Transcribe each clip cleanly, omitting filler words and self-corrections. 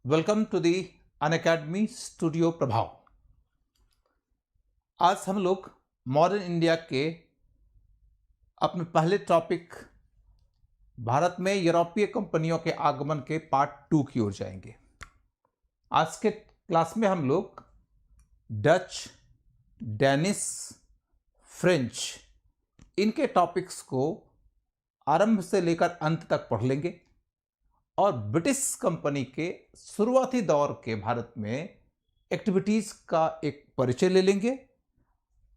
Welcome to the Unacademy studio Prabhav. आज हम लोग मॉडर्न इंडिया के अपने पहले टॉपिक भारत में यूरोपीय कंपनियों के आगमन के पार्ट 2 की ओर जाएंगे। आज के क्लास में हम लोग डच, डेनिश, फ्रेंच इनके टॉपिक्स को आरंभ से लेकर अंत तक पढ़ लेंगे और ब्रिटिश कंपनी के शुरुआती दौर के भारत में एक्टिविटीज़ का एक परिचय ले लेंगे,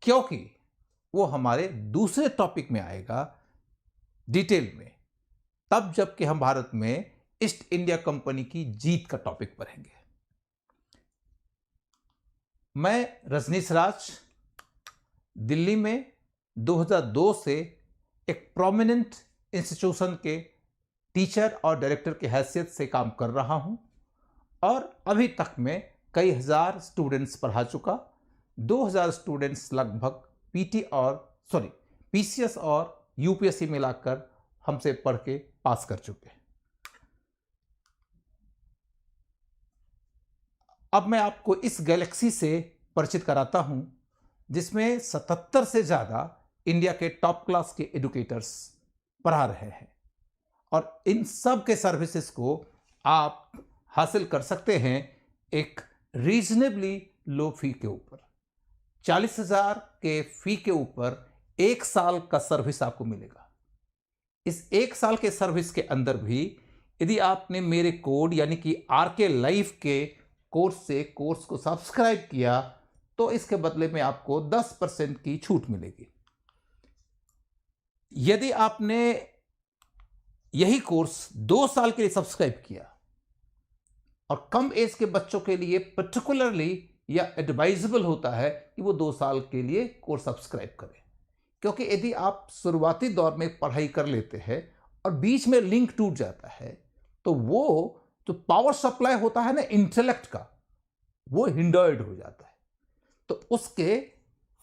क्योंकि वो हमारे दूसरे टॉपिक में आएगा डिटेल में, तब जबकि हम भारत में ईस्ट इंडिया कंपनी की जीत का टॉपिक पढ़ेंगे। मैं रजनीश राज दिल्ली में 2002 से एक प्रोमिनेंट इंस्टीट्यूशन के टीचर और डायरेक्टर की हैसियत से काम कर रहा हूं और अभी तक मैं कई हजार स्टूडेंट्स पढ़ा चुका। 2000 स्टूडेंट्स लगभग पीसीएस और यूपीएससी मिलाकर हमसे पढ़ के पास कर चुके। अब मैं आपको इस गैलेक्सी से परिचित कराता हूं जिसमें 77 से ज़्यादा इंडिया के टॉप क्लास के एजुकेटर्स पढ़ा रहे हैं और इन सब के सर्विसेज को आप हासिल कर सकते हैं एक रीजनेबली लो फी के ऊपर। 40,000 के फी के ऊपर 1 साल का सर्विस आपको मिलेगा। इस 1 साल के सर्विस के अंदर भी यदि आपने मेरे कोड यानी कि आरके लाइफ के कोर्स से कोर्स को सब्सक्राइब किया तो इसके बदले में आपको 10% की छूट मिलेगी। यदि आपने यही कोर्स 2 साल के लिए सब्सक्राइब किया और कम एज के बच्चों के लिए पर्टिकुलरली या एडवाइजेबल होता है कि वो 2 साल के लिए कोर्स सब्सक्राइब करें, क्योंकि यदि आप शुरुआती दौर में पढ़ाई कर लेते हैं और बीच में लिंक टूट जाता है तो वो जो पावर सप्लाई होता है ना इंटेलेक्ट का, वो हिंडर्ड हो जाता है। तो उसके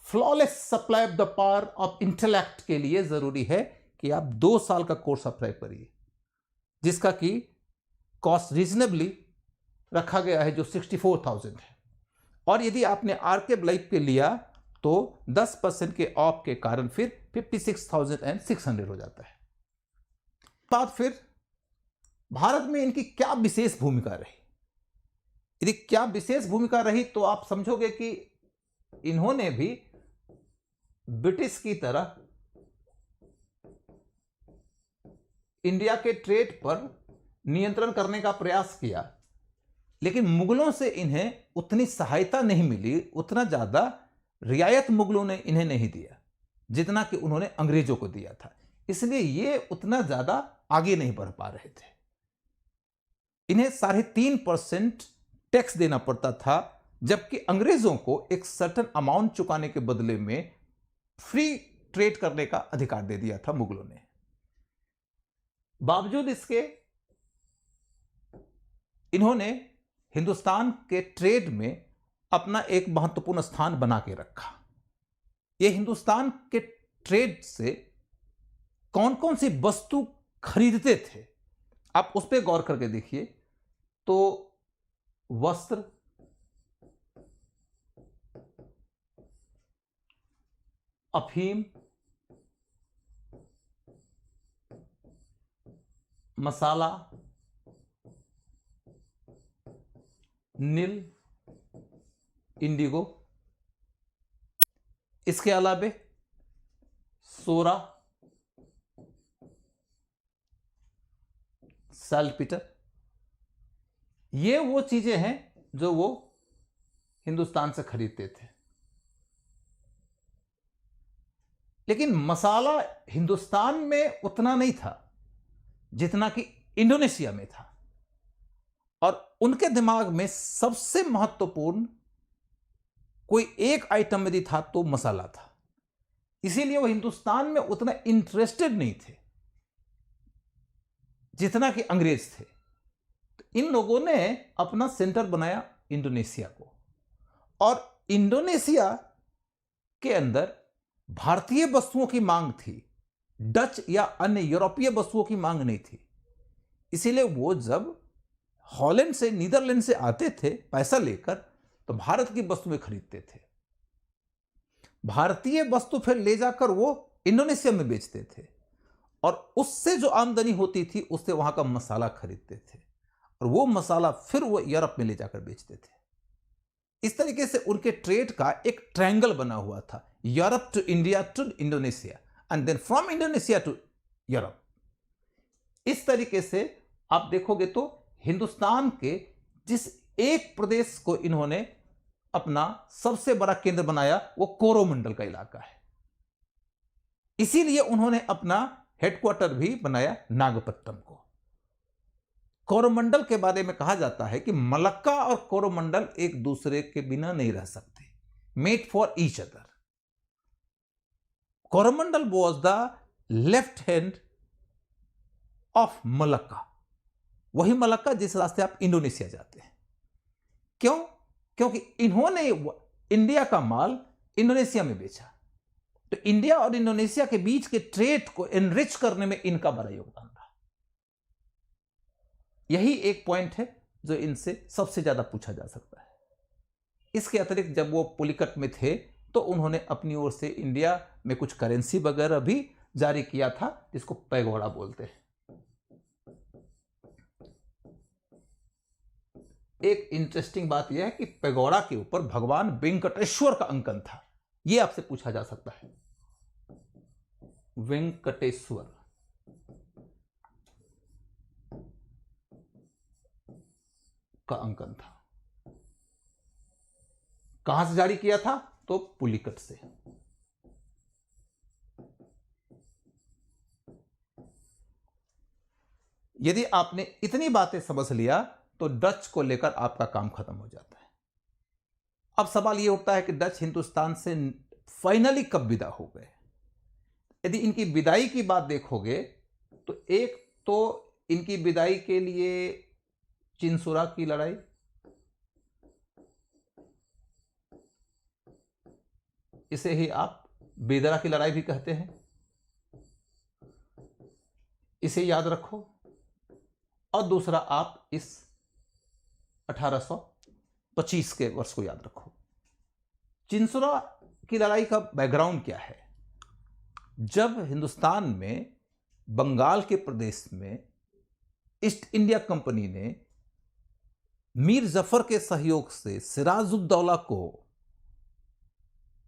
flawless supply of the power of intellect के लिए जरूरी है कि आप 2 साल का कोर्स सब्सक्राइब करिए, जिसका कि कॉस्ट रीजनेबली रखा गया है जो 64,000 है। और यदि आपने आरके लाइफ के लिया तो 10% के ऑफ के कारण फिर 56,600 हो जाता है। बात फिर भारत में इनकी क्या विशेष भूमिका रही। यदि क्या विशेष भूमिका रही तो आप समझोगे कि इन्होंने भी ब्रिटिश की तरह इंडिया के ट्रेड पर नियंत्रण करने का प्रयास किया, लेकिन मुगलों से इन्हें उतनी सहायता नहीं मिली, उतना ज्यादा रियायत मुगलों ने इन्हें नहीं दिया जितना कि उन्होंने अंग्रेजों को दिया था। इसलिए ये उतना ज्यादा आगे नहीं बढ़ पा रहे थे। इन्हें 3.5% टैक्स देना पड़ता था, जबकि अंग्रेजों को एक सर्टेन अमाउंट चुकाने के बदले में फ्री ट्रेड करने का अधिकार दे दिया था मुगलों ने। बावजूद इसके इन्होंने हिंदुस्तान के ट्रेड में अपना एक महत्वपूर्ण स्थान बना के रखा। ये हिंदुस्तान के ट्रेड से कौन कौन सी वस्तु खरीदते थे आप उस पर गौर करके देखिए तो वस्त्र, अफीम, मसाला, नील, इंडिगो, इसके अलावे सोरा, सैल्टपीटर, ये वो चीजें हैं जो वो हिंदुस्तान से खरीदते थे। लेकिन मसाला हिंदुस्तान में उतना नहीं था जितना कि इंडोनेशिया में था, और उनके दिमाग में सबसे महत्वपूर्ण कोई एक आइटम यदि था तो मसाला था। इसीलिए वो हिंदुस्तान में उतना इंटरेस्टेड नहीं थे जितना कि अंग्रेज थे। तो इन लोगों ने अपना सेंटर बनाया इंडोनेशिया को, और इंडोनेशिया के अंदर भारतीय वस्तुओं की मांग थी, डच या अन्य यूरोपीय वस्तुओं की मांग नहीं थी। इसीलिए वो जब हॉलैंड से, नीदरलैंड से आते थे पैसा लेकर, तो भारत की वस्तुएं खरीदते थे। भारतीय वस्तु फिर ले जाकर वो इंडोनेशिया में बेचते थे, और उससे जो आमदनी होती थी उससे वहां का मसाला खरीदते थे, और वो मसाला फिर वो यूरोप में ले जाकर बेचते थे। इस तरीके से उनके ट्रेड का एक ट्रायंगल बना हुआ था, Europe to India to Indonesia, and then from Indonesia to Europe. इस तरीके से आप देखोगे तो हिंदुस्तान के जिस एक प्रदेश को इन्होंने अपना सबसे बड़ा केंद्र बनाया वो कोरोमंडल का इलाका है। इसीलिए उन्होंने अपना हेडक्वार्टर भी बनाया नागपट्टनम को। कोरोमंडल के बारे में कहा जाता है कि मलक्का और कोरोमंडल एक दूसरे के बिना नहीं रह सकते, made for each other. Coromandel was the left hand of Malacca, वही मलक्का जिस रास्ते आप इंडोनेशिया जाते हैं। क्यों? क्योंकि इन्होंने इंडिया का माल इंडोनेशिया में बेचा, तो इंडिया और इंडोनेशिया के बीच के ट्रेड को एनरिच करने में इनका बड़ा योगदान था। यही एक पॉइंट है जो इनसे सबसे ज्यादा पूछा जा सकता है। इसके अतिरिक्त जब वो पुलिकट में थे तो उन्होंने अपनी ओर से इंडिया में कुछ करेंसी वगैरह भी जारी किया था, जिसको पैगोडा बोलते हैं। एक इंटरेस्टिंग बात यह है कि पैगोडा के ऊपर भगवान वेंकटेश्वर का अंकन था। यह आपसे पूछा जा सकता है, वेंकटेश्वर का अंकन था। कहां से जारी किया था? तो पुलिकट से। यदि आपने इतनी बातें समझ लिया तो डच को लेकर आपका काम खत्म हो जाता है। अब सवाल यह उठता है कि डच हिंदुस्तान से फाइनली कब विदा हो गए। यदि इनकी विदाई की बात देखोगे तो एक तो इनकी विदाई के लिए चिनसुरा की लड़ाई, इसे ही आप बेदरा की लड़ाई भी कहते हैं, इसे याद रखो। और दूसरा आप इस 1825 के वर्ष को याद रखो। चिनसुरा की लड़ाई का बैकग्राउंड क्या है? जब हिंदुस्तान में बंगाल के प्रदेश में ईस्ट इंडिया कंपनी ने मीर जफर के सहयोग से सिराजुद्दौला को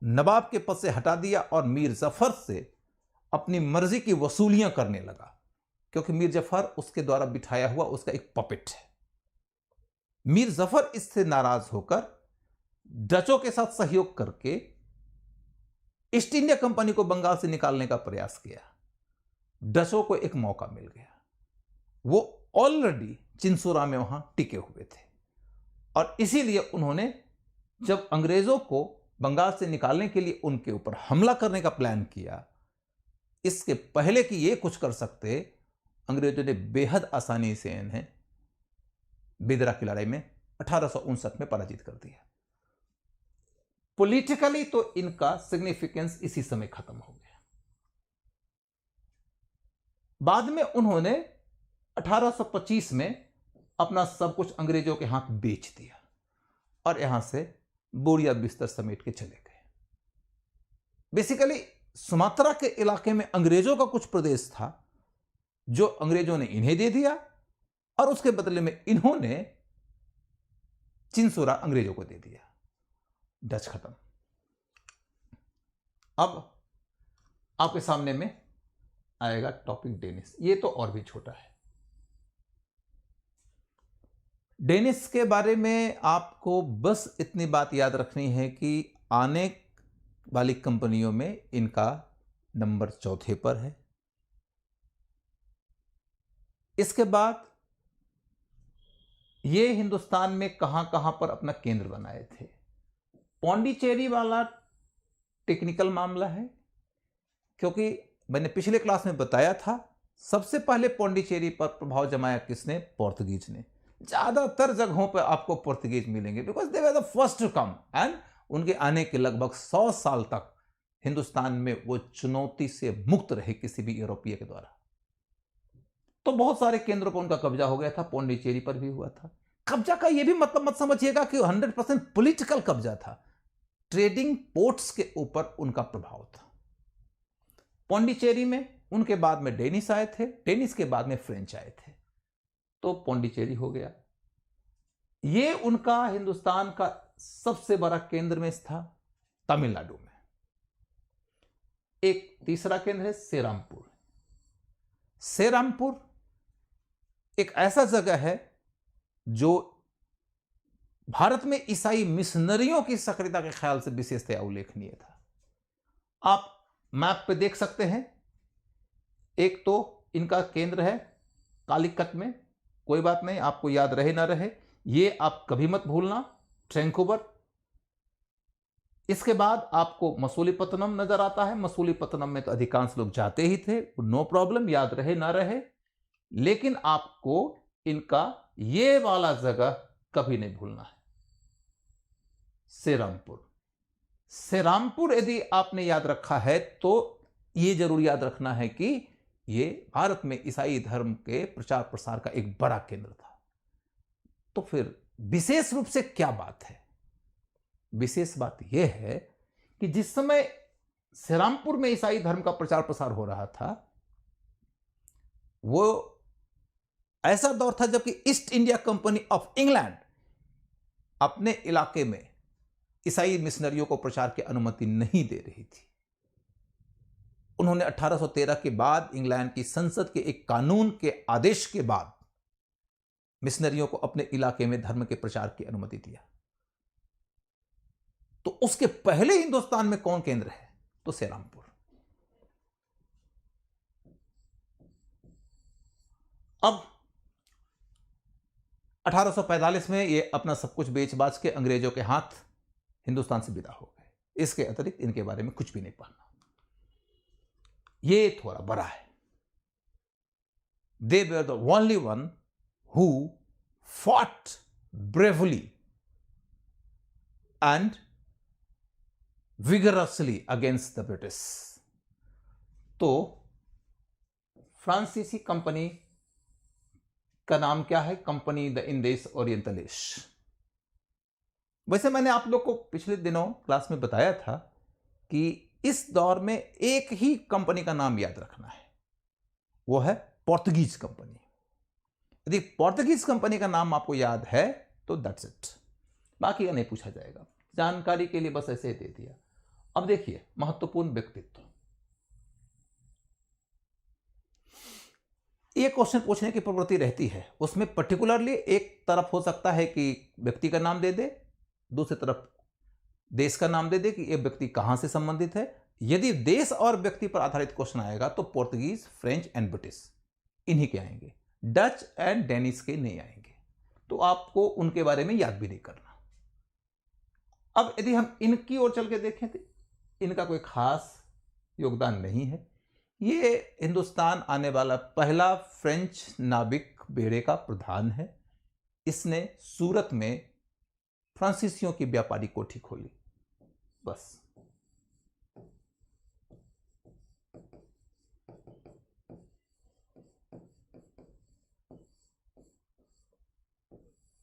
नवाब के पद से हटा दिया और मीर जफर से अपनी मर्जी की वसूलियां करने लगा, क्योंकि मीर जफर उसके द्वारा बिठाया हुआ उसका एक पपेट है। मीर जफर इससे नाराज होकर डचों के साथ सहयोग करके ईस्ट इंडिया कंपनी को बंगाल से निकालने का प्रयास किया। डचों को एक मौका मिल गया, वो ऑलरेडी चिनसुरा में वहां टिके हुए थे, और इसीलिए उन्होंने जब अंग्रेजों को बंगाल से निकालने के लिए उनके ऊपर हमला करने का प्लान किया, इसके पहले कि ये कुछ कर सकते, अंग्रेजों ने बेहद आसानी से इन्हें बेदरा की लड़ाई में 1859 में पराजित कर दिया। पॉलिटिकली तो इनका सिग्निफिकेंस इसी समय खत्म हो गया। बाद में उन्होंने 1825 में अपना सब कुछ अंग्रेजों के हाथ बेच दिया और यहां से बोरिया बिस्तर समेट के चले गए। बेसिकली सुमात्रा के इलाके में अंग्रेजों का कुछ प्रदेश था जो अंग्रेजों ने इन्हें दे दिया, और उसके बदले में इन्होंने चिनसुरा अंग्रेजों को दे दिया। डच खत्म। अब आपके सामने में आएगा टॉपिक डेनिस। ये तो और भी छोटा है। डेनिस के बारे में आपको बस इतनी बात याद रखनी है कि आने वाली कंपनियों में इनका नंबर चौथे पर है। इसके बाद ये हिंदुस्तान में कहां कहां पर अपना केंद्र बनाए थे। पौंडीचेरी वाला टेक्निकल मामला है, क्योंकि मैंने पिछले क्लास में बताया था सबसे पहले पौंडीचेरी पर प्रभाव जमाया किसने? पोर्तुगीज ने। ज्यादातर जगहों पर आपको पोर्तुगीज मिलेंगे, because they were the first to come, and उनके आने के लगभग 100 साल तक हिंदुस्तान में वो चुनौती से मुक्त रहे किसी भी यूरोपीय के द्वारा। तो बहुत सारे केंद्रों पर उनका कब्जा हो गया था, पौंडीचेरी पर भी हुआ था। कब्जा का यह भी मतलब मत समझिएगा कि 100% पॉलिटिकल कब्जा था, ट्रेडिंग पोर्ट्स के ऊपर उनका प्रभाव था। पौंडीचेरी में उनके बाद में डेनिस आए थे, डेनिस के बाद में फ्रेंच आए थे, तो पौंडीचेरी हो गया। यह उनका हिंदुस्तान का सबसे बड़ा केंद्र में था, तमिलनाडु में। एक तीसरा केंद्र है सेरामपुर। सेरामपुर एक ऐसा जगह है जो भारत में ईसाई मिशनरियों की सक्रियता के ख्याल से विशेषतया उल्लेखनीय था। आप मैप पे देख सकते हैं, एक तो इनका केंद्र है कालीकट में, कोई बात नहीं, आपको याद रहे ना रहे, ये आप कभी मत भूलना, ट्रैंकूवर। इसके बाद आपको मसूलीपट्टनम नजर आता है। मसूलीपट्टनम में तो अधिकांश लोग जाते ही थे, नो प्रॉब्लम, याद रहे ना रहे, लेकिन आपको इनका ये वाला जगह कभी नहीं भूलना है, सेरामपुर। सेरामपुर यदि आपने याद रखा है तो ये जरूर याद रखना है कि ये भारत में ईसाई धर्म के प्रचार प्रसार का एक बड़ा केंद्र था। तो फिर विशेष रूप से क्या बात है? विशेष बात यह है कि जिस समय सेरामपुर में ईसाई धर्म का प्रचार प्रसार हो रहा था, वो ऐसा दौर था जबकि east India company of England अपने इलाके में ईसाई मिशनरियों को प्रचार की अनुमति नहीं दे रही थी। उन्होंने 1813 के बाद इंग्लैंड की संसद के एक कानून के आदेश के बाद मिशनरियों को अपने इलाके में धर्म के प्रचार की अनुमति दिया। तो उसके पहले हिंदुस्तान में कौन केंद्र है? तो सेरामपुर। अब 1845 में ये अपना सब कुछ बेच बाच के अंग्रेजों के हाथ हिंदुस्तान से विदा हो गए। इसके अतिरिक्त इनके बारे में कुछ भी नहीं पढ़ना, ये थोड़ा बड़ा है। They were the only one who fought bravely and vigorously against the British. तो फ्रांसीसी कंपनी का नाम क्या है? Company the इंडेस Orientalis. वैसे मैंने आप लोग को पिछले दिनों क्लास में बताया था कि इस दौर में एक ही कंपनी का नाम याद रखना है, वो है पोर्तुगीज कंपनी। यदि पोर्तुगीज कंपनी का नाम आपको याद है तो दैट्स इट, बाकी का नहीं पूछा जाएगा। जानकारी के लिए बस ऐसे दे दिया। अब देखिए महत्वपूर्ण व्यक्तित्व। ये क्वेश्चन पूछने की प्रवृत्ति रहती है, उसमें पर्टिकुलरली एक तरफ हो सकता है कि व्यक्ति का नाम दे दे, दूसरी तरफ देश का नाम दे दे कि यह व्यक्ति कहां से संबंधित है। यदि देश और व्यक्ति पर आधारित क्वेश्चन आएगा तो पोर्तुगीज, फ्रेंच एंड ब्रिटिश इन्हीं के आएंगे, डच एंड डेनिश के नहीं आएंगे। तो आपको उनके बारे में याद भी नहीं करना। अब यदि हम इनकी ओर चल के देखें तो इनका कोई खास योगदान नहीं है। ये हिंदुस्तान आने वाला पहला फ्रेंच नाविक बेड़े का प्रधान है। इसने सूरत में फ्रांसीसियों की व्यापारी कोठी खोली, बस।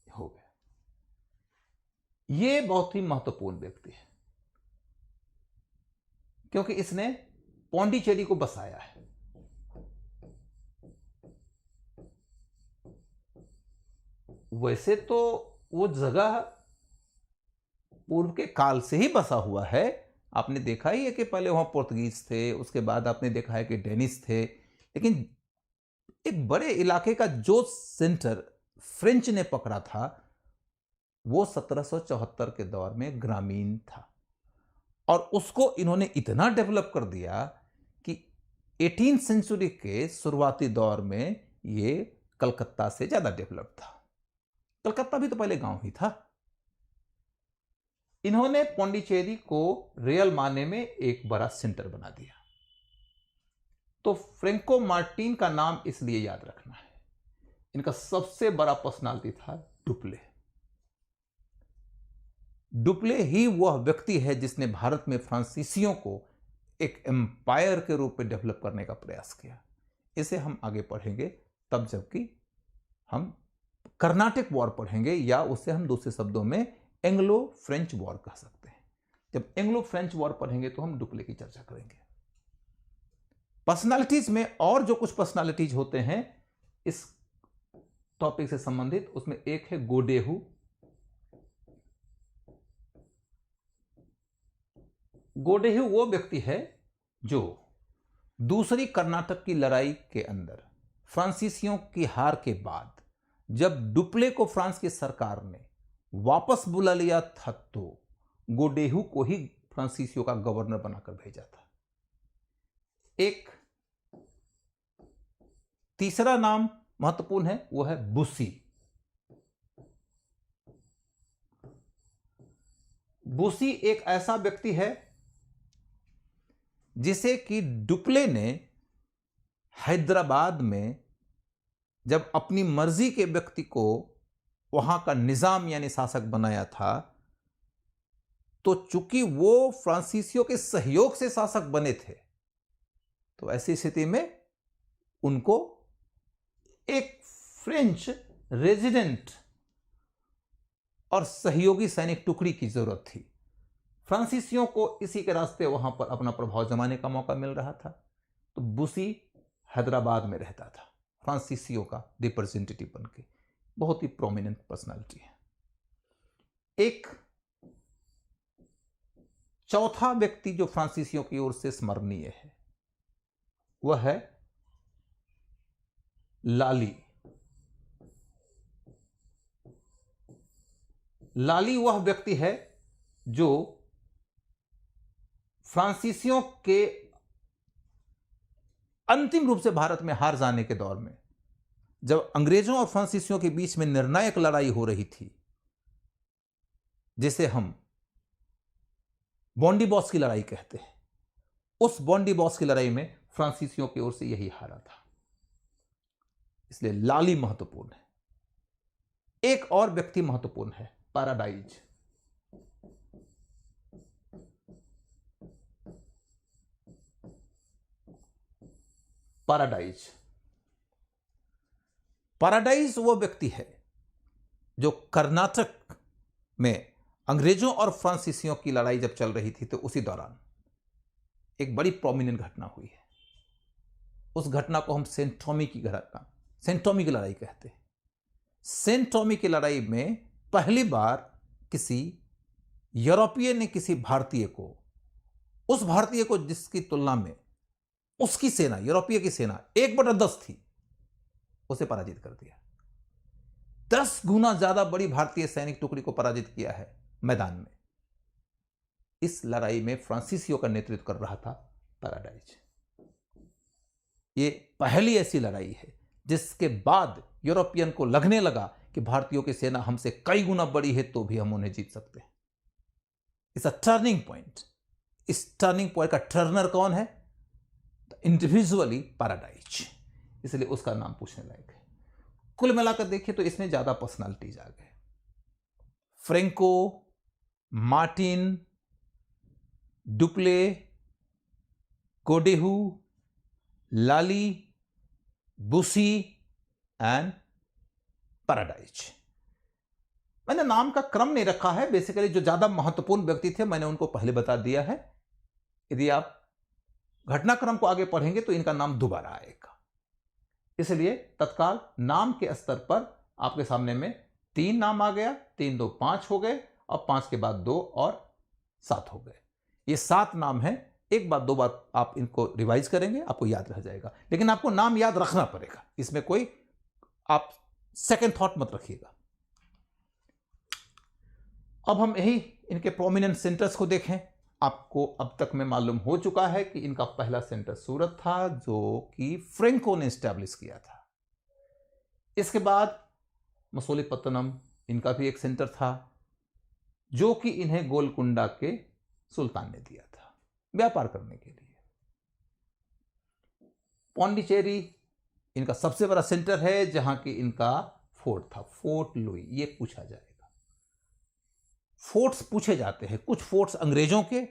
हो गया। ये बहुत ही महत्वपूर्ण व्यक्ति है क्योंकि इसने पौंडीचेरी को बसाया है। वैसे तो वो जगह पूर्व के काल से ही बसा हुआ है। आपने देखा ही है कि पहले वहां पोर्तुगीज थे, उसके बाद आपने देखा है कि डेनिश थे, लेकिन एक बड़े इलाके का जो सेंटर फ्रेंच ने पकड़ा था वो 1774 के दौर में ग्रामीण था, और उसको इन्होंने इतना डेवलप कर दिया कि 18th सेंचुरी के शुरुआती दौर में ये कलकत्ता से ज्यादा डेवलप था। कलकत्ता भी तो पहले गांव ही था। इन्होंने पौंडीचेरी को रियल माने में एक बड़ा सेंटर बना दिया। तो फ्रैंको मार्टिन का नाम इसलिए याद रखना है, इनका सबसे बड़ा पर्सनालिटी था डुप्ले। डुप्ले ही वह व्यक्ति है जिसने भारत में फ्रांसीसियों को एक एम्पायर के रूप में डेवलप करने का प्रयास किया। इसे हम आगे पढ़ेंगे। तब जबकि हम कर्नाटिक वॉर पढ़ेंगे, या उसे हम दूसरे शब्दों में एंग्लो फ्रेंच वॉर कह सकते हैं। जब एंग्लो फ्रेंच वॉर पढ़ेंगे तो हम डुप्ले की चर्चा करेंगे। पर्सनालिटीज में और जो कुछ पर्सनालिटीज होते हैं इस टॉपिक से संबंधित, उसमें एक है गोडेहू। गोडेहू वो व्यक्ति है जो दूसरी कर्नाटक की लड़ाई के अंदर फ्रांसीसियों की हार के बाद जब डुप्ले को फ्रांस की सरकार ने वापस बुला लिया था तो गोडेहू को ही फ्रांसीसियों का गवर्नर बनाकर भेजा था। एक तीसरा नाम महत्वपूर्ण है, वो है बुसी। बुसी एक ऐसा व्यक्ति है जिसे कि डुप्ले ने हैदराबाद में जब अपनी मर्जी के व्यक्ति को वहां का निजाम यानी शासक बनाया था, तो चूंकि वो फ्रांसीसियों के सहयोग से शासक बने थे, तो ऐसी स्थिति में उनको एक फ्रेंच रेजिडेंट और सहयोगी सैनिक टुकड़ी की जरूरत थी। फ्रांसीसियों को इसी के रास्ते वहां पर अपना प्रभाव जमाने का मौका मिल रहा था, तो बुसी हैदराबाद में रहता था फ्रांसीसियों का रिप्रेजेंटेटिव बनके। बहुत ही प्रोमिनेंट पर्सनालिटी है। एक चौथा व्यक्ति जो फ्रांसीसियों की ओर से स्मरणीय है वह है लाली। लाली वह व्यक्ति है जो फ्रांसीसियों के अंतिम रूप से भारत में हार जाने के दौर में, जब अंग्रेजों और फ्रांसीसियों के बीच में निर्णायक लड़ाई हो रही थी, जिसे हम बॉन्डी-बॉस की लड़ाई कहते हैं, उस बॉन्डी-बॉस की लड़ाई में फ्रांसीसियों की ओर से यही हारा था। इसलिए लाली महत्वपूर्ण है। एक और व्यक्ति महत्वपूर्ण है, पैराडाइज। पैराडाइज वो व्यक्ति है जो कर्नाटक में अंग्रेजों और फ्रांसीसियों की लड़ाई जब चल रही थी, तो उसी दौरान एक बड़ी प्रोमिनेंट घटना हुई है। उस घटना को हम सेंट टॉमी की लड़ाई कहते हैं। सेंट टॉमी की लड़ाई में पहली बार किसी यूरोपियन ने किसी भारतीय को, उस भारतीय को जिसकी तुलना में उसकी सेना, यूरोपीय की सेना 1/10 थी, उसे पराजित कर दिया। 10 गुना ज्यादा बड़ी भारतीय सैनिक टुकड़ी को पराजित किया है मैदान में। इस लड़ाई में फ्रांसीसियों का नेतृत्व कर रहा था पैराडाइज। ये पहली ऐसी लड़ाई है जिसके बाद यूरोपियन को लगने लगा कि भारतीयों की सेना हमसे कई गुना बड़ी है, तो भी हम उन्हें जीत सकते हैं। It's a turning point. इस टर्निंग पॉइंट का टर्नर कौन है? इंडिविजुअली पैराडाइज, इसलिए उसका नाम पूछने लायक है। कुल मिलाकर देखिए तो इसमें ज्यादा पर्सनालिटीज आ गए। Franco, Martin, Dupleix, Godeheu, Lally, Bussy and Paradis. मैंने नाम का क्रम नहीं रखा है, बेसिकली जो ज्यादा महत्वपूर्ण व्यक्ति थे मैंने उनको पहले बता दिया है। यदि आप घटनाक्रम को आगे पढ़ेंगे तो इनका नाम दोबारा आएगा, इसलिए तत्काल नाम के स्तर पर आपके सामने में 3 नाम आ गया। 3 2 5 हो गए, और 5 के बाद 2 और 7 हो गए। ये 7 नाम हैं। एक बार 2 बार आप इनको रिवाइज करेंगे, आपको याद रह जाएगा। लेकिन आपको नाम याद रखना पड़ेगा, इसमें कोई आप सेकंड थॉट मत रखिएगा। अब हम यही इनके प्रोमिनेंट सेंटर्स को देखें। आपको अब तक में मालूम हो चुका है कि इनका पहला सेंटर सूरत था, जो कि फ्रेंको ने एस्टैब्लिश किया था। इसके बाद मसूलीपट्टनम इनका भी एक सेंटर था, जो कि इन्हें गोलकुंडा के सुल्तान ने दिया था व्यापार करने के लिए। पौंडीचेरी इनका सबसे बड़ा सेंटर है, जहां कि इनका फोर्ट था, फोर्ट लुई। ये पूछा जाएगा, फोर्ट्स पूछे जाते हैं। कुछ फोर्ट्स अंग्रेजों के,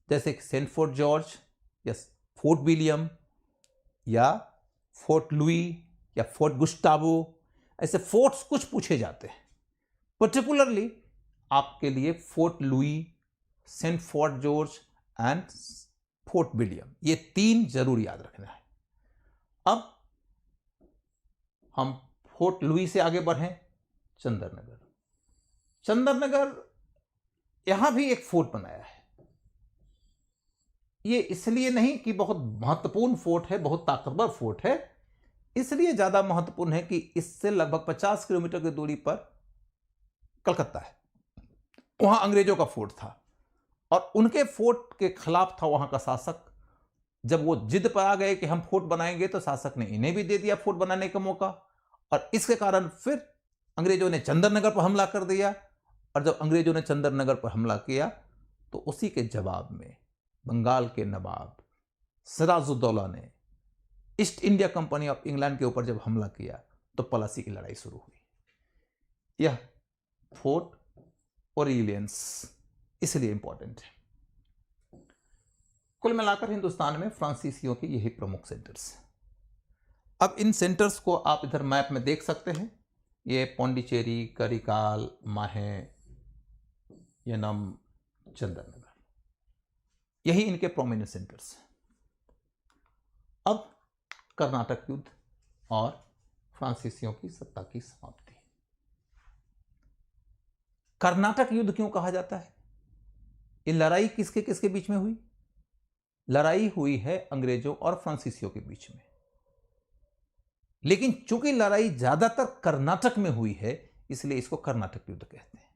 जैसे सेंट फोर्ट जॉर्ज या फोर्ट विलियम या फोर्ट लुई या फोर्ट गुस्टावो, ऐसे फोर्ट्स कुछ पूछे जाते हैं। पर्टिकुलरली आपके लिए fort Louis, saint fort George and fort William, ये 3 जरूर याद रखना है। अब हम फोर्ट लुई से आगे बढ़ें। चंदरनगर, चंदरनगर यहां भी एक फोर्ट बनाया है। ये इसलिए नहीं कि बहुत महत्वपूर्ण फोर्ट है, बहुत ताकतवर फोर्ट है, इसलिए ज्यादा महत्वपूर्ण है कि इससे लगभग 50 किलोमीटर की दूरी पर कलकत्ता है। वहां अंग्रेजों का फोर्ट था और उनके फोर्ट के खिलाफ था वहां का शासक। जब वो जिद पर आ गए कि हम फोर्ट बनाएंगे, तो शासक ने इन्हें भी दे दिया फोर्ट बनाने का मौका, और इसके कारण फिर अंग्रेजों ने चंदरनगर पर हमला कर दिया। और जब अंग्रेजों ने चंदरनगर पर हमला किया, तो उसी के जवाब में बंगाल के नवाब सिराजुद्दौला ने east India company of England के ऊपर जब हमला किया, तो प्लासी की लड़ाई शुरू हुई। यह फोर्ट ओरिलियंस इसलिए इंपॉर्टेंट है। कुल मिलाकर हिंदुस्तान में फ्रांसीसियों के यही प्रमुख सेंटर्स हैं। अब इन सेंटर्स को आप इधर मैप में देख सकते हैं। ये पौंडीचेरी, करिकाल, माहे, यनम, चंदरनगर, यही इनके प्रोमिनेंट सेंटर्स हैं। अब कर्नाटक युद्ध और फ्रांसीसियों की सत्ता की समाप्ति। कर्नाटक युद्ध क्यों कहा जाता है? ये लड़ाई किसके किसके बीच में हुई? लड़ाई हुई है अंग्रेजों और फ्रांसीसियों के बीच में, लेकिन चूंकि लड़ाई ज्यादातर कर्नाटक में हुई है, इसलिए इसको कर्नाटक युद्ध कहते हैं।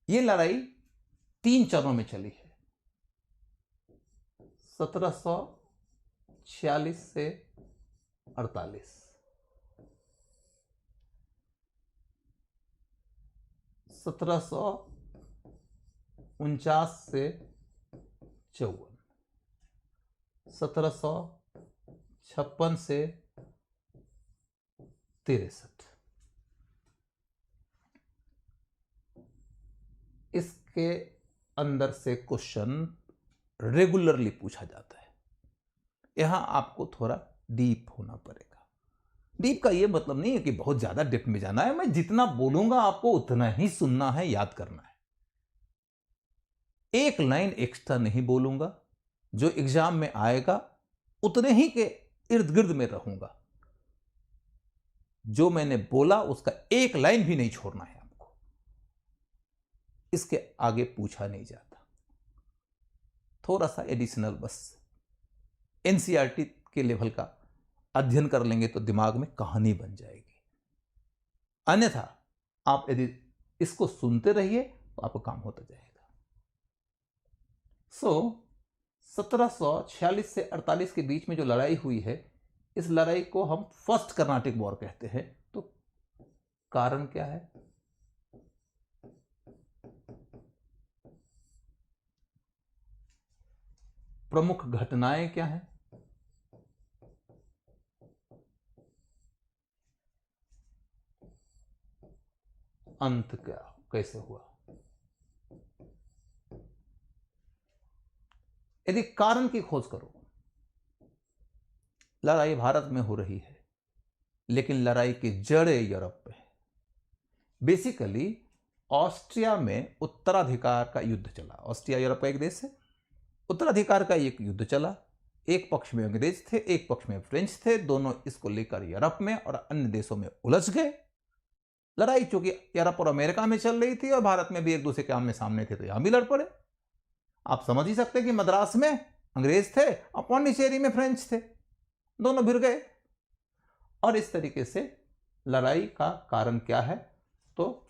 यह लड़ाई 3 चरणों में चली है। 1746 से 48, 1749 से 54, 1756 से 63। इसके अंदर से क्वेश्चन रेगुलरली पूछा जाता है। यहां आपको थोड़ा डीप होना पड़ेगा। डीप का यह मतलब नहीं है कि बहुत ज्यादा डेप्थ में जाना है। मैं जितना बोलूंगा आपको उतना ही सुनना है, याद करना है। एक लाइन एक्स्ट्रा नहीं बोलूंगा, जो एग्जाम में आएगा उतने ही के इर्द गिर्द में रहूंगा। जो मैंने बोला उसका एक लाइन भी नहीं छोड़ना है आपको। इसके आगे पूछा नहीं जाता। थोड़ा सा एडिशनल बस एनसीईआरटी के लेवल का अध्ययन कर लेंगे तो दिमाग में कहानी बन जाएगी। अन्यथा आप यदि इसको सुनते रहिए तो आपका काम होता जाएगा। 1746 से 48 के बीच में जो लड़ाई हुई है, इस लड़ाई को हम फर्स्ट कर्नाटिक वॉर कहते हैं। तो कारण क्या है? प्रमुख घटनाएं क्या हैं? अंत क्या, कैसे हुआ? यदि कारण की खोज करो, लड़ाई भारत में हो रही है, लेकिन लड़ाई की जड़ें यूरोप में है। बेसिकली ऑस्ट्रिया में उत्तराधिकार का युद्ध चला। ऑस्ट्रिया यूरोप का एक देश है। उत्तराधिकार का एक युद्ध चला। एक पक्ष में अंग्रेज थे, एक पक्ष में फ्रेंच थे। दोनों इसको लेकर यूरोप में और अन्य देशों में उलझ गए। लड़ाई चूंकि यूरोप और अमेरिका में चल रही थी और भारत में भी एक दूसरे के आमने सामने थे, तो यहां भी लड़ पड़े। आप समझ ही सकते हैं कि मद्रास में अंग्रेज थे और पौंडीचेरी में फ्रेंच थे, दोनों भिड़ गए। और इस तरीके से लड़ाई का कारण क्या है? तो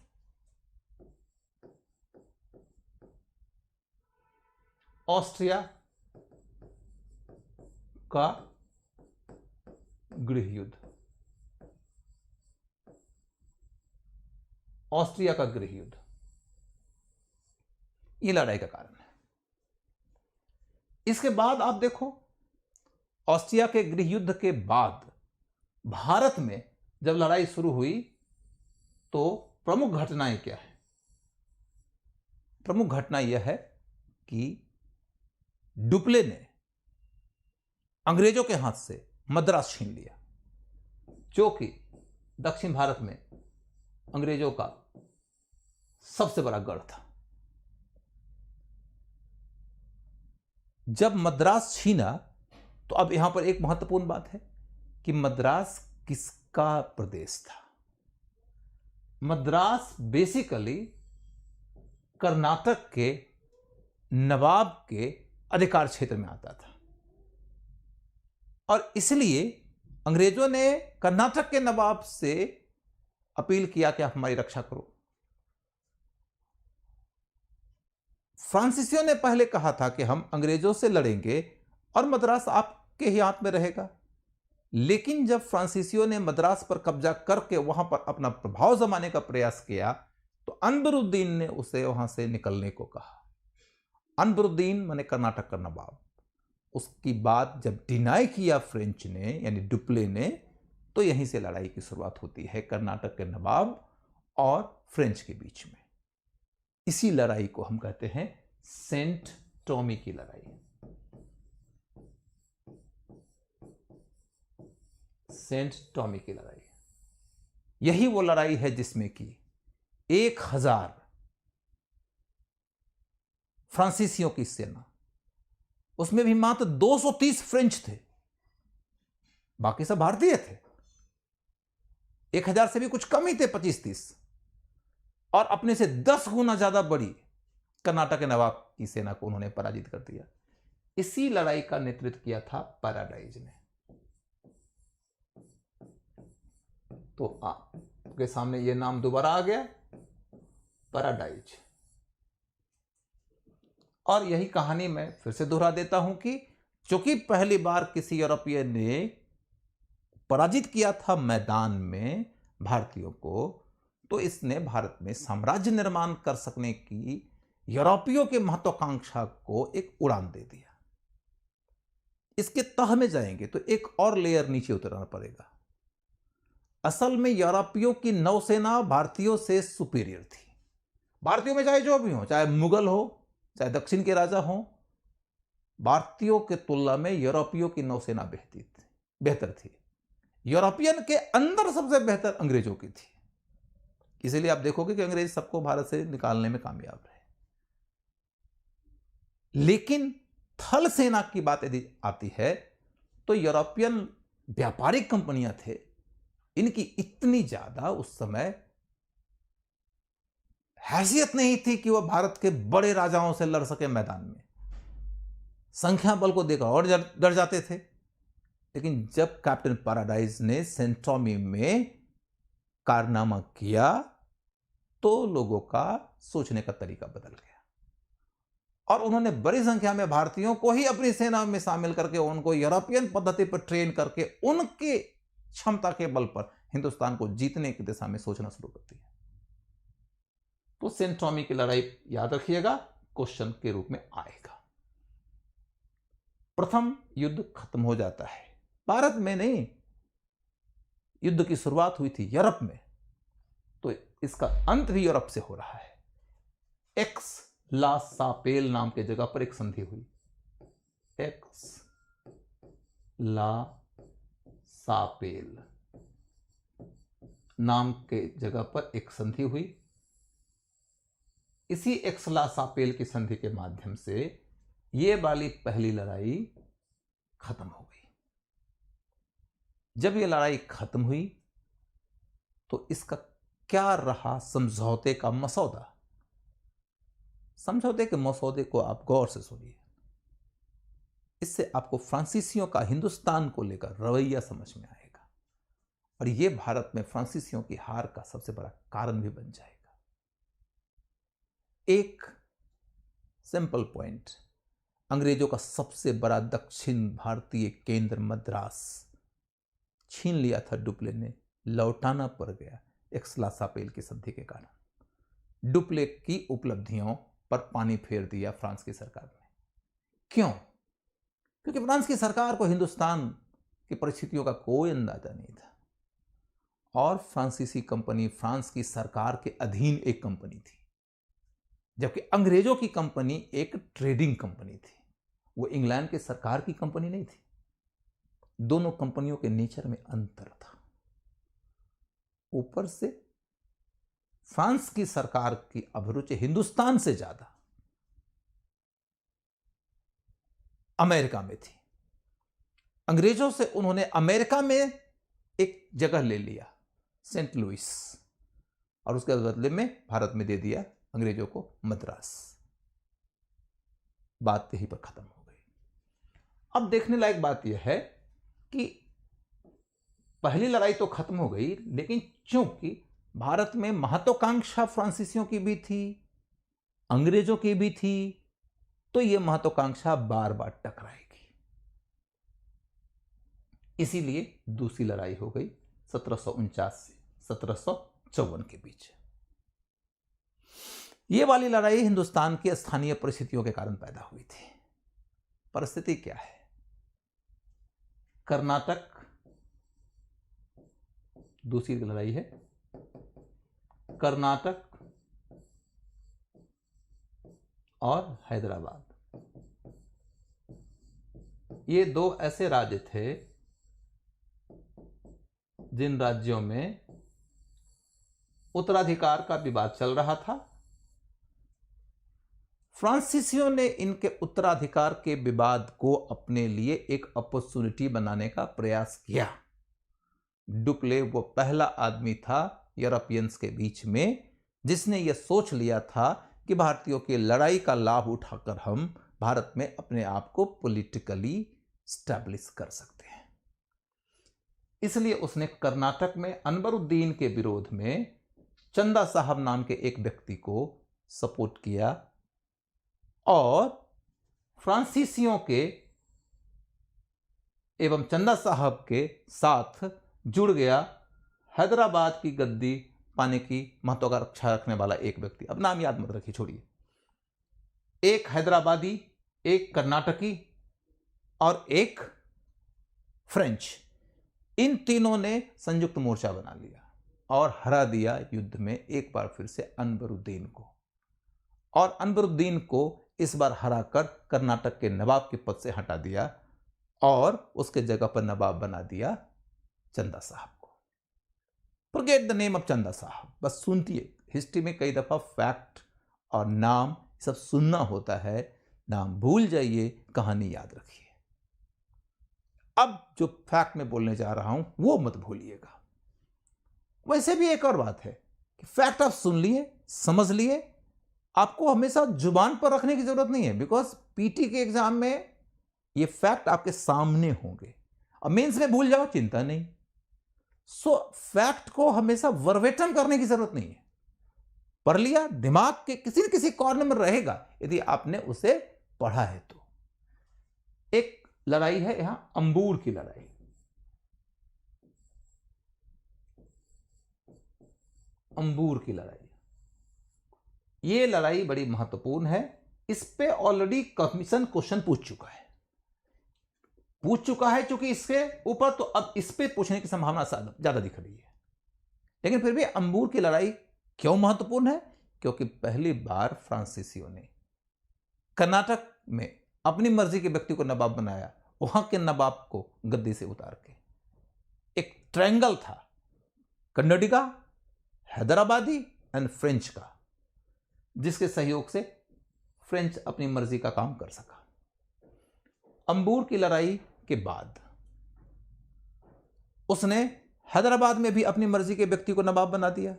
ऑस्ट्रिया का गृह युद्ध, ऑस्ट्रिया का गृह युद्ध, ये लड़ाई का कारण है। इसके बाद आप देखो, ऑस्ट्रिया के गृह युद्ध के बाद भारत में जब लड़ाई शुरू हुई, तो प्रमुख घटनाएं क्या है? प्रमुख घटना यह है कि डुप्ले ने अंग्रेजों के हाथ से मद्रास छीन लिया। जो कि दक्षिण भारत में अंग्रेजों का सबसे बड़ा गढ़ था। जब मद्रास छीना तो अब यहां पर एक महत्वपूर्ण बात है कि मद्रास किसका प्रदेश था। मद्रास बेसिकली कर्नाटक के नवाब के अधिकार क्षेत्र में आता था और इसलिए अंग्रेजों ने कर्नाटक के नवाब से अपील किया कि आप हमारी रक्षा करो। फ्रांसीसियों ने पहले कहा था कि हम अंग्रेजों से लड़ेंगे और मद्रास आपके ही हाथ में रहेगा, लेकिन जब फ्रांसीसियों ने मद्रास पर कब्जा करके वहां पर अपना प्रभाव जमाने का प्रयास किया तो अनवरुद्दीन ने उसे वहां से निकलने को कहा। अनवरुद्दीन माने कर्नाटक का नवाब। उसकी बात जब डिनाई किया फ्रेंच ने यानी डुप्ले ने, तो यहीं से लड़ाई की शुरुआत होती है कर्नाटक के नवाब और फ्रेंच के बीच में। इसी लड़ाई को हम कहते हैं सेंट टॉमी की लड़ाई। सेंट टॉमी की लड़ाई, यही वो लड़ाई है जिसमें कि 1000 फ्रांसीसियों की सेना, उसमें भी मात्र 230 फ्रेंच थे, बाकी सब भारतीय थे। 1000 से भी कुछ कम ही थे, 25-30, और अपने से 10 गुना ज्यादा बड़ी कर्नाटक के नवाब की सेना को उन्होंने पराजित कर दिया। इसी लड़ाई का नेतृत्व किया था पैराडाइज ने। तो आपके सामने यह नाम दोबारा आ गया, पैराडाइज। और यही कहानी मैं फिर से दोहरा देता हूं कि चूंकि पहली बार किसी यूरोपियन ने पराजित किया था मैदान में भारतीयों को, तो इसने भारत में साम्राज्य निर्माण कर सकने की यूरोपियों के महत्वाकांक्षा को एक उड़ान दे दिया। इसके तह में जाएंगे तो एक और लेयर नीचे उतरना पड़ेगा। असल में यूरोपियों की नौसेना भारतीयों से सुपीरियर थी। भारतीयों में चाहे जो भी हो, चाहे मुगल हो, चाहे दक्षिण के राजा हो, भारतीयों के तुलना में यूरोपियों की नौसेना बेहतर थी। यूरोपियन के अंदर सबसे बेहतर अंग्रेजों की थी। इसलिए आप देखोगे कि अंग्रेज सबको भारत से निकालने में कामयाब रहे। लेकिन थल सेना की बात यदि आती है तो यूरोपियन व्यापारिक कंपनियां थे, इनकी इतनी ज्यादा उस समय हैसियत नहीं थी कि वह भारत के बड़े राजाओं से लड़ सके मैदान में। संख्या बल को देखकर और डर जाते थे। लेकिन जब कैप्टन पैराडाइज ने सेंट टॉमी में कारनामा किया तो लोगों का सोचने का तरीका बदल गया और उन्होंने बड़ी संख्या में भारतीयों को ही अपनी सेना में शामिल करके उनको यूरोपियन पद्धति पर ट्रेन करके उनके क्षमता के बल पर हिंदुस्तान को जीतने की दिशा में सोचना शुरू कर दिया। तो सेंट टॉमी की लड़ाई याद रखिएगा, क्वेश्चन के रूप में आएगा। प्रथम युद्ध खत्म हो जाता है, भारत में नहीं, युद्ध की शुरुआत हुई थी यूरोप में, तो इसका अंत भी यूरोप से हो रहा है। एक्स ला सापेल नाम के जगह पर एक संधि हुई। एक्स ला सापेल नाम के जगह पर एक संधि हुई। इसी एक्स ला सापेल की संधि के माध्यम से यह वाली पहली लड़ाई खत्म हो गई। जब यह लड़ाई खत्म हुई तो इसका क्या रहा समझौते का मसौदा। समझौते के मसौदे को आप गौर से सुनिए, इससे आपको फ्रांसीसियों का हिंदुस्तान को लेकर रवैया समझ में आएगा और यह भारत में फ्रांसीसियों की हार का सबसे बड़ा कारण भी बन जाएगा। एक सिंपल पॉइंट, अंग्रेजों का सबसे बड़ा दक्षिण भारतीय केंद्र मद्रास छीन लिया था डुप्ले ने, लौटाना पड़ गया एक्स ला सापेल की संधि के कारण। डुप्ले की उपलब्धियों पर पानी फेर दिया फ्रांस की सरकार ने। क्यों? क्योंकि फ्रांस की सरकार को हिंदुस्तान की परिस्थितियों का कोई अंदाजा नहीं था और फ्रांसीसी कंपनी फ्रांस की सरकार के अधीन एक कंपनी थी, जबकि अंग्रेजों की कंपनी एक ट्रेडिंग कंपनी थी, वो इंग्लैंड के सरकार की कंपनी नहीं थी। दोनों कंपनियों के नेचर में अंतर था। ऊपर से फ्रांस की सरकार की अभिरुचि हिंदुस्तान से ज्यादा अमेरिका में थी। अंग्रेजों से उन्होंने अमेरिका में एक जगह ले लिया, सेंट लुइस, और उसके बदले में भारत में दे दिया अंग्रेजों को मद्रास। बात यहीं पर खत्म हो गई। अब देखने लायक बात यह है कि पहली लड़ाई तो खत्म हो गई, लेकिन चूंकि भारत में महत्वाकांक्षा फ्रांसीसियों की भी थी, अंग्रेजों की भी थी, तो यह महत्वाकांक्षा बार बार टकराएगी। इसीलिए दूसरी लड़ाई हो गई 1749 से 1754 के बीच। यह वाली लड़ाई हिंदुस्तान की स्थानीय परिस्थितियों के कारण पैदा हुई थी। परिस्थिति क्या है? कर्नाटक, दूसरी लड़ाई है कर्नाटक और हैदराबाद। ये दो ऐसे राज्य थे जिन राज्यों में उत्तराधिकार का विवाद चल रहा था। फ्रांसीसियों ने इनके उत्तराधिकार के विवाद को अपने लिए एक अपॉर्चुनिटी बनाने का प्रयास किया। डुप्ले वो पहला आदमी था यूरोपियंस के बीच में जिसने यह सोच लिया था कि भारतीयों की लड़ाई का लाभ उठाकर हम भारत में अपने आप को पॉलिटिकली स्टैब्लिश कर सकते हैं। इसलिए उसने कर्नाटक में अनवरुद्दीन के विरोध में चंदा साहब नाम के एक व्यक्ति को सपोर्ट किया और फ्रांसीसियों के एवं चंदा साहब के साथ जुड़ गया हैदराबाद की गद्दी पाने की महत्वाकांक्षा रखने वाला एक व्यक्ति। अब नाम याद मत रखिए, छोड़िए। एक हैदराबादी, एक कर्नाटकी और एक फ्रेंच, इन तीनों ने संयुक्त मोर्चा बना लिया और हरा दिया युद्ध में एक बार फिर से अनवरुद्दीन को। और अनवरुद्दीन को इस बार हराकर कर्नाटक के नवाब के पद से हटा दिया और उसके जगह पर नवाब बना दिया चंदा साहब को। फॉरगेट द नेम ऑफ चंदा साहब, बस सुनतिए। हिस्ट्री में कई दफा फैक्ट और नाम सब सुनना होता है, नाम भूल जाइए, कहानी याद रखिए। अब जो फैक्ट में बोलने जा रहा हूं वो मत भूलिएगा। वैसे भी एक और बात है कि फैक्ट आप सुन लिए, समझ लिए, आपको हमेशा जुबान पर रखने की जरूरत नहीं है, बिकॉज पीटी के एग्जाम में ये फैक्ट आपके सामने होंगे। अब मेंस में भूल जाओ, चिंता नहीं। सो फैक्ट को हमेशा वर्बेटम करने की जरूरत नहीं है। पढ़ लिया, दिमाग के किसी न किसी कॉर्नर में रहेगा यदि आपने उसे पढ़ा है तो। एक लड़ाई है यहां अंबूर की लड़ाई। अंबूर की लड़ाई, यह लड़ाई बड़ी महत्वपूर्ण है। इस पे ऑलरेडी कमीशन क्वेश्चन पूछ चुका है चूंकि इसके ऊपर, तो अब इस पे पूछने की संभावना ज्यादा दिख रही है। लेकिन फिर भी अंबूर की लड़ाई क्यों महत्वपूर्ण है? क्योंकि पहली बार फ्रांसीसियों ने कर्नाटक में अपनी मर्जी के व्यक्ति को नवाब बनाया, वहां के नवाब को गद्दी से उतार के। एक ट्रायंगल था, कन्नडिगा, हैदराबादी एंड फ्रेंच का, जिसके सहयोग से फ्रेंच अपनी मर्जी का काम कर सका। अंबूर की लड़ाई के बाद उसने हैदराबाद में भी अपनी मर्जी के व्यक्ति को नवाब बना दिया।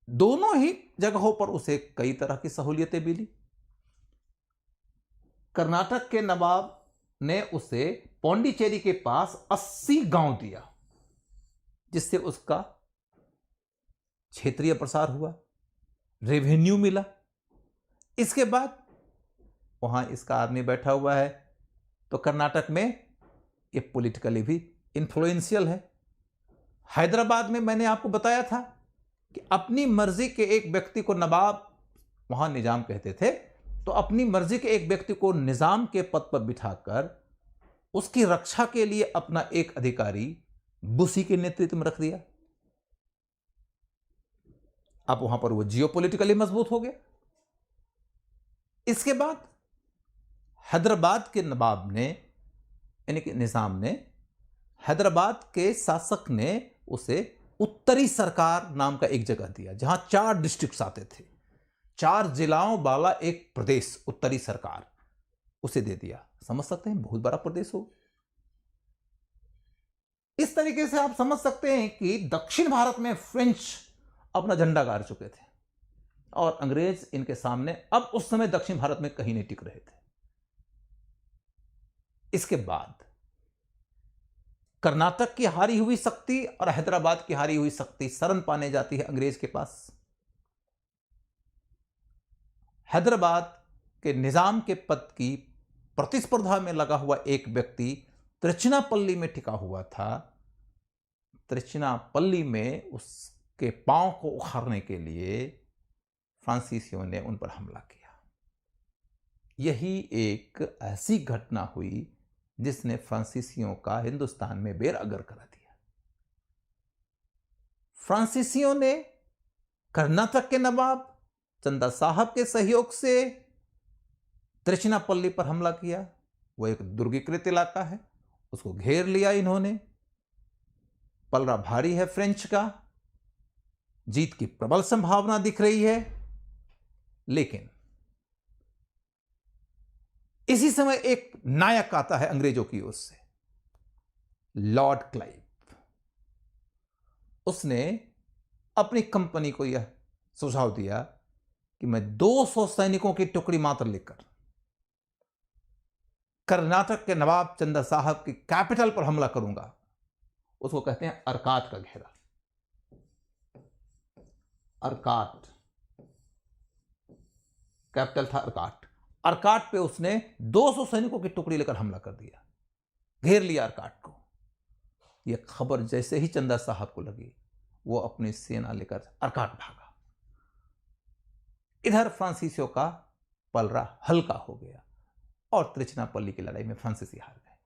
दोनों ही जगहों पर उसे कई तरह की सहूलियतें मिली। कर्नाटक के नवाब ने उसे पौंडीचेरी के पास 80 गांव दिया, जिससे उसका क्षेत्रीय प्रसार हुआ, रेवेन्यू मिला। इसके बाद वहां इसका आदमी बैठा हुआ है, तो कर्नाटक में ये पॉलिटिकली भी इन्फ्लुएंशियल है। हैदराबाद में मैंने आपको बताया था कि अपनी मर्जी के एक व्यक्ति को नवाब, वहां निजाम कहते थे, तो अपनी मर्जी के एक व्यक्ति को निजाम के पद पर बिठाकर उसकी रक्षा के लिए अपना एक अधिकारी बुशी के नेतृत्व में रख दिया। अब वहां पर वो जियोपॉलिटिकली मजबूत हो गया। इसके बाद हैदराबाद के नवाब ने, यानी कि निजाम ने, हैदराबाद के शासक ने उसे उत्तरी सरकार नाम का एक जगह दिया, जहां 4 डिस्ट्रिक्ट्स आते थे। 4 जिलाओं वाला एक प्रदेश उत्तरी सरकार उसे दे दिया। समझ सकते हैं, बहुत बड़ा प्रदेश हो। इस तरीके से आप समझ सकते हैं कि दक्षिण भारत में फ्रेंच अपना झंडा गाड़ चुके थे और अंग्रेज इनके सामने अब उस समय दक्षिण भारत में कहीं नहीं टिक रहे थे। इसके बाद कर्नाटक की हारी हुई शक्ति और हैदराबाद की हारी हुई शक्ति शरण पाने जाती है अंग्रेज के पास। हैदराबाद के निजाम के पद की प्रतिस्पर्धा में लगा हुआ एक व्यक्ति त्रिचनापल्ली में टिका हुआ था। त्रिचनापल्ली में उसके पांव को उखाड़ने के लिए फ्रांसीसियों ने उन पर हमला किया। यही एक ऐसी घटना हुई जिसने फ्रांसीसियों का हिंदुस्तान में बेरअगर करा दिया। फ्रांसीसियों ने कर्नाटक के नवाब चंदा साहब के सहयोग से त्रिचनापल्ली पर हमला किया। वो एक दुर्गीकृत इलाका है, उसको घेर लिया इन्होंने। पलड़ा भारी है फ्रेंच का, जीत की प्रबल संभावना दिख रही है। लेकिन इसी समय एक नायक आता है अंग्रेजों की ओर से, लॉर्ड क्लाइव। उसने अपनी कंपनी को यह सुझाव दिया कि मैं 200 सैनिकों की टुकड़ी मात्र लेकर कर्नाटक के नवाब चंदा साहब की कैपिटल पर हमला करूंगा। उसको कहते हैं अर्काट का घेरा। अर्काट कैपिटल था, अर्काट। अर्काट पे उसने 200 सैनिकों की टुकड़ी लेकर हमला कर दिया, घेर लिया अर्काट को। यह खबर जैसे ही चंदा साहब को लगी, वो अपनी सेना लेकर अर्काट भागा। इधर फ्रांसीसियों का पलड़ा हल्का हो गया और त्रिचनापल्ली की लड़ाई में फ्रांसीसी हार गए।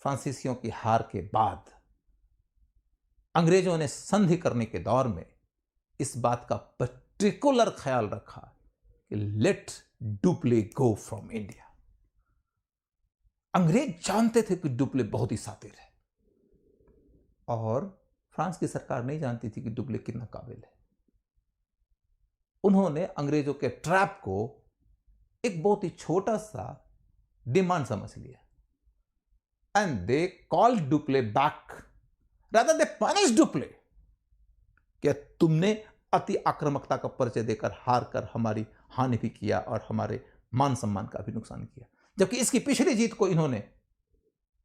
फ्रांसीसियों की हार के बाद अंग्रेजों ने संधि करने के दौर में इस बात का पर्टिकुलर ख्याल रखा कि let Dupleix go from India. अंग्रेज जानते थे कि डुप्ले बहुत ही शातिर है और फ्रांस की सरकार नहीं जानती थी कि डुप्ले कितना काबिल है। उन्होंने अंग्रेजों के ट्रैप को एक बहुत ही छोटा सा डिमांड समझ लिया and they call Dupleix back, rather they punish Dupleix. क्या तुमने अति आक्रामकता का परिचय देकर हार कर हमारी हानि भी किया और हमारे मान सम्मान का भी नुकसान किया, जबकि इसकी पिछली जीत को इन्होंने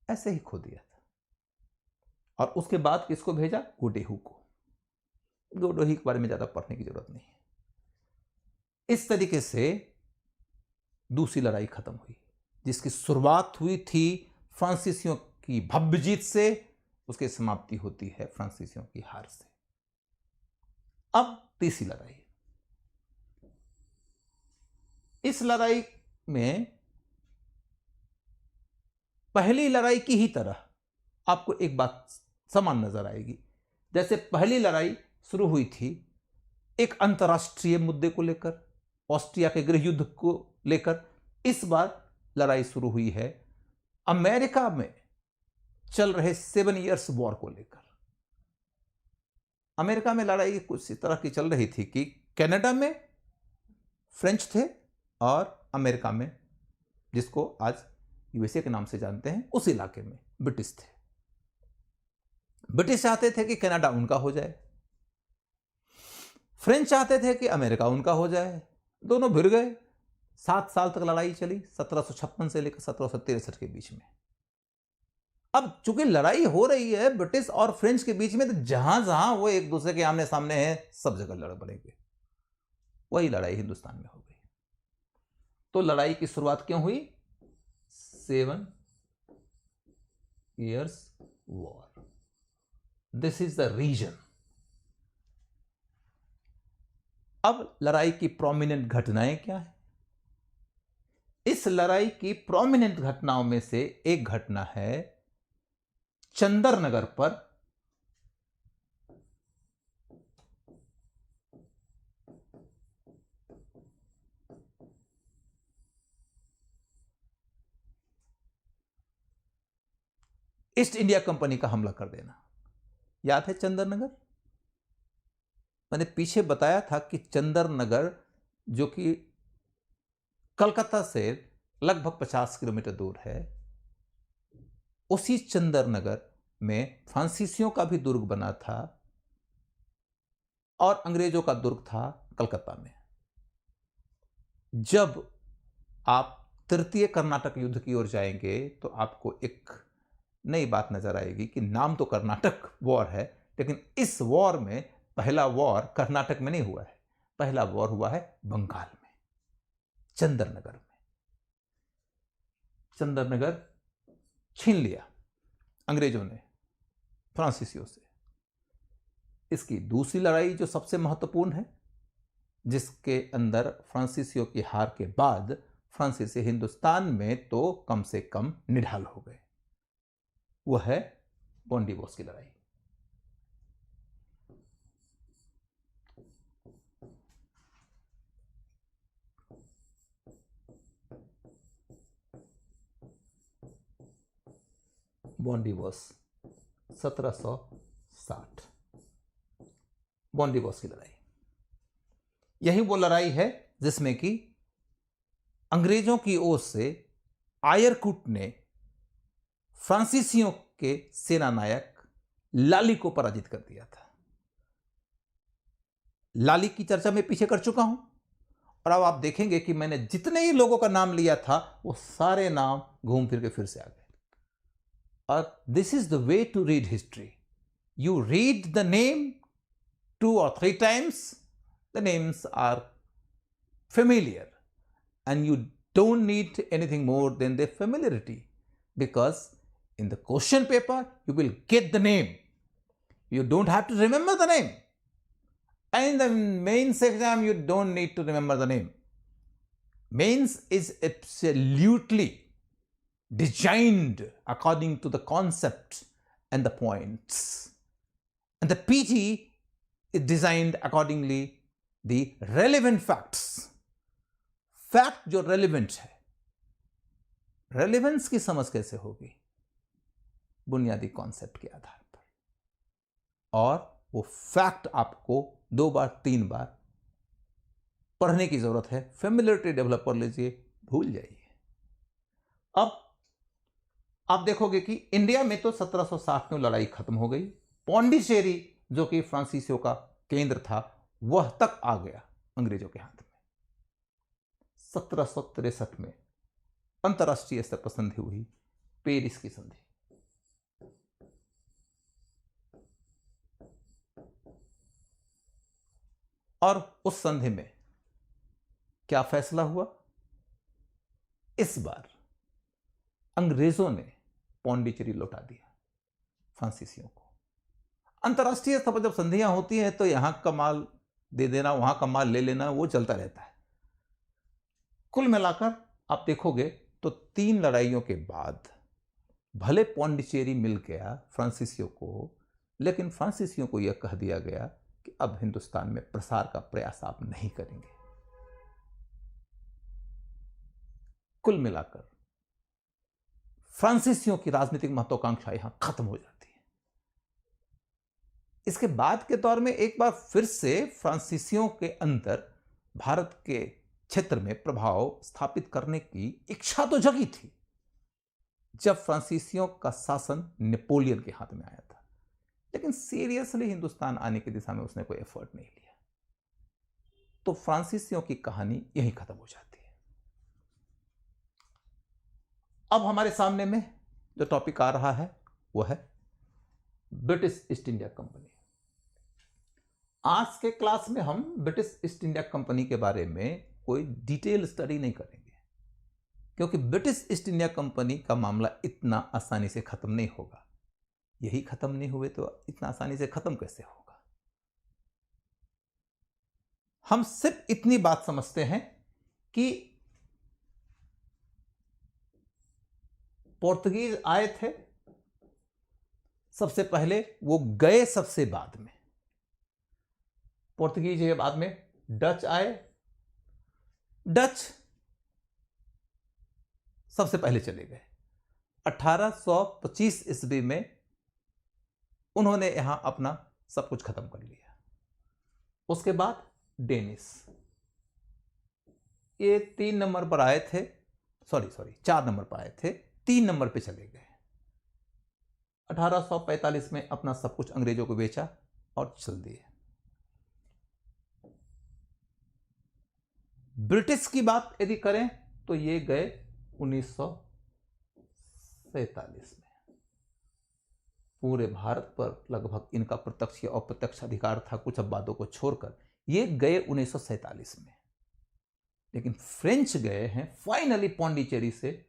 ऐसे ही खो दिया था। और उसके बाद किसको भेजा? गोडेहू को। गोडेहू के बारे में ज्यादा पढ़ने की जरूरत नहीं है। इस तरीके से दूसरी लड़ाई खत्म हुई, जिसकी शुरुआत हुई थी फ्रांसीसियों की भव्य जीत से, उसकी समाप्ति होती है फ्रांसीसियों की हार से। अब तीसरी लड़ाई। इस लड़ाई में पहली लड़ाई की ही तरह आपको एक बात समान नजर आएगी। जैसे पहली लड़ाई शुरू हुई थी एक अंतर्राष्ट्रीय मुद्दे को लेकर, ऑस्ट्रिया के गृह युद्ध को लेकर, इस बार लड़ाई शुरू हुई है अमेरिका में चल रहे 7 इयर्स वॉर को लेकर। अमेरिका में लड़ाई कुछ इस तरह की चल रही थी कि कनाडा में फ्रेंच थे और अमेरिका में, जिसको आज यूएसए के नाम से जानते हैं, उस इलाके में ब्रिटिश थे। ब्रिटिश चाहते थे कि कनाडा उनका हो जाए, फ्रेंच चाहते थे कि अमेरिका उनका हो जाए। दोनों भिड़ गए। 7 साल तक लड़ाई चली, 1756 से लेकर 1763 के बीच में। अब चूंकि लड़ाई हो रही है ब्रिटिश और फ्रेंच के बीच में, तो जहां जहां वो एक दूसरे के आमने सामने हैं, सब जगह लड़ पड़ेंगे। वही लड़ाई हिंदुस्तान में हो गई। तो लड़ाई की शुरुआत क्यों हुई? 7 years war. This is the reason. अब लड़ाई की प्रोमिनेंट घटनाएं क्या है? इस लड़ाई की प्रोमिनेंट घटनाओं में से एक घटना है चंदरनगर पर ईस्ट इंडिया कंपनी का हमला कर देना। याद है चंदरनगर? मैंने पीछे बताया था कि चंदरनगर जो कि कलकत्ता से लगभग 50 किलोमीटर दूर है, उसी चंदरनगर में फ्रांसीसियों का भी दुर्ग बना था और अंग्रेजों का दुर्ग था कलकत्ता में। जब आप तृतीय कर्नाटक युद्ध की ओर जाएंगे तो आपको एक नई बात नजर आएगी कि नाम तो कर्नाटक वॉर है, लेकिन इस वॉर में पहला वॉर कर्नाटक में नहीं हुआ है, पहला वॉर हुआ है बंगाल में, चंदरनगर में। चंदरनगर छीन लिया अंग्रेजों ने फ्रांसीसियों से। इसकी दूसरी लड़ाई जो सबसे महत्वपूर्ण है, जिसके अंदर फ्रांसीसियों की हार के बाद फ्रांसीसी हिंदुस्तान में तो कम से कम निढाल हो गए, वह है बॉन्डिवोस की लड़ाई। बॉन्डिवोस 1760, बॉन्डिवोस की लड़ाई। यही वो लड़ाई है जिसमें कि अंग्रेजों की ओर से आयरकुट ने फ्रांसीसियों के सेना नायक लाली को पराजित कर दिया था। लाली की चर्चा मैं पीछे कर चुका हूं और अब आप देखेंगे कि मैंने जितने ही लोगों का नाम लिया था वो सारे नाम घूम फिर के फिर से आ गए। और this is the way to read history. You read the name 2 or 3 times, the names are familiar and you don't need anything more than the familiarity, because in the question paper you will get the name, you don't have to remember the name, and in the mains exam you don't need to remember the name. Mains is absolutely designed according to the concept and the points, and the PT is designed accordingly the relevant facts. Fact जो relevant है, relevance की समझ कैसे होगी? बुनियादी concept के आधार पर, और वो फैक्ट आपको 2 बार 3 बार पढ़ने की जरूरत है। फेमिलियरिटी डेवलप कर लीजिए, भूल जाइए। अब आप देखोगे कि इंडिया में तो 1760 में लड़ाई खत्म हो गई। पौंडीचेरी जो कि फ्रांसीसियों का केंद्र था, वह तक आ गया अंग्रेजों के हाथ में। 1763 में अंतर्राष्ट्रीय स्तर पर संधि हुई, पेरिस की संधि। और उस संधि में क्या फैसला हुआ? इस बार अंग्रेजों ने पौंडीचेरी लौटा दिया फ्रांसीसियों को। अंतर्राष्ट्रीय स्तर पर जब संधियां होती हैं तो यहां का माल दे देना, वहां का माल ले लेना, वो चलता रहता है। कुल मिलाकर आप देखोगे तो 3 लड़ाइयों के बाद भले पौंडीचेरी मिल गया फ्रांसीसियों को, लेकिन फ्रांसीसियों को यह कह दिया गया कि अब हिंदुस्तान में प्रसार का प्रयास आप नहीं करेंगे। कुल मिलाकर फ्रांसीसियों की राजनीतिक महत्वाकांक्षा यहां खत्म हो जाती है। इसके बाद के दौर में एक बार फिर से फ्रांसीसियों के अंदर भारत के क्षेत्र में प्रभाव स्थापित करने की इच्छा तो जगी थी, जब फ्रांसीसियों का शासन नेपोलियन के हाथ में आया था, लेकिन सीरियसली हिंदुस्तान आने की दिशा में उसने कोई एफर्ट नहीं लिया। तो फ्रांसीसियों की कहानी यहीं खत्म हो जाती है। अब हमारे सामने में जो टॉपिक आ रहा है वो है ब्रिटिश ईस्ट इंडिया कंपनी। आज के क्लास में हम ब्रिटिश ईस्ट इंडिया कंपनी के बारे में कोई डिटेल स्टडी नहीं करेंगे, क्योंकि ब्रिटिश ईस्ट इंडिया कंपनी का मामला इतना आसानी से खत्म नहीं होगा। यही खत्म नहीं हुए तो इतना आसानी से खत्म कैसे होगा? हम सिर्फ इतनी बात समझते हैं कि पोर्तुगीज आए थे सबसे पहले, वो गए सबसे बाद में। पोर्तुगीज के बाद में डच आए, डच सबसे पहले चले गए, 1825 ईस्वी में उन्होंने यहां अपना सब कुछ खत्म कर लिया। उसके बाद डेनिस, ये 3 नंबर पर आए थे, सॉरी 4 नंबर पर आए थे, 3 नंबर पे चले गए। 1845 में अपना सब कुछ अंग्रेजों को बेचा और चल दिए। ब्रिटिश की बात यदि करें तो ये गए 1947 में। पूरे भारत पर लगभग इनका प्रत्यक्ष या अप्रत्यक्ष अधिकार था, कुछ अपवादों को छोड़कर। ये गए 1947 में, लेकिन फ्रेंच गए हैं फाइनली पौंडीचेरी से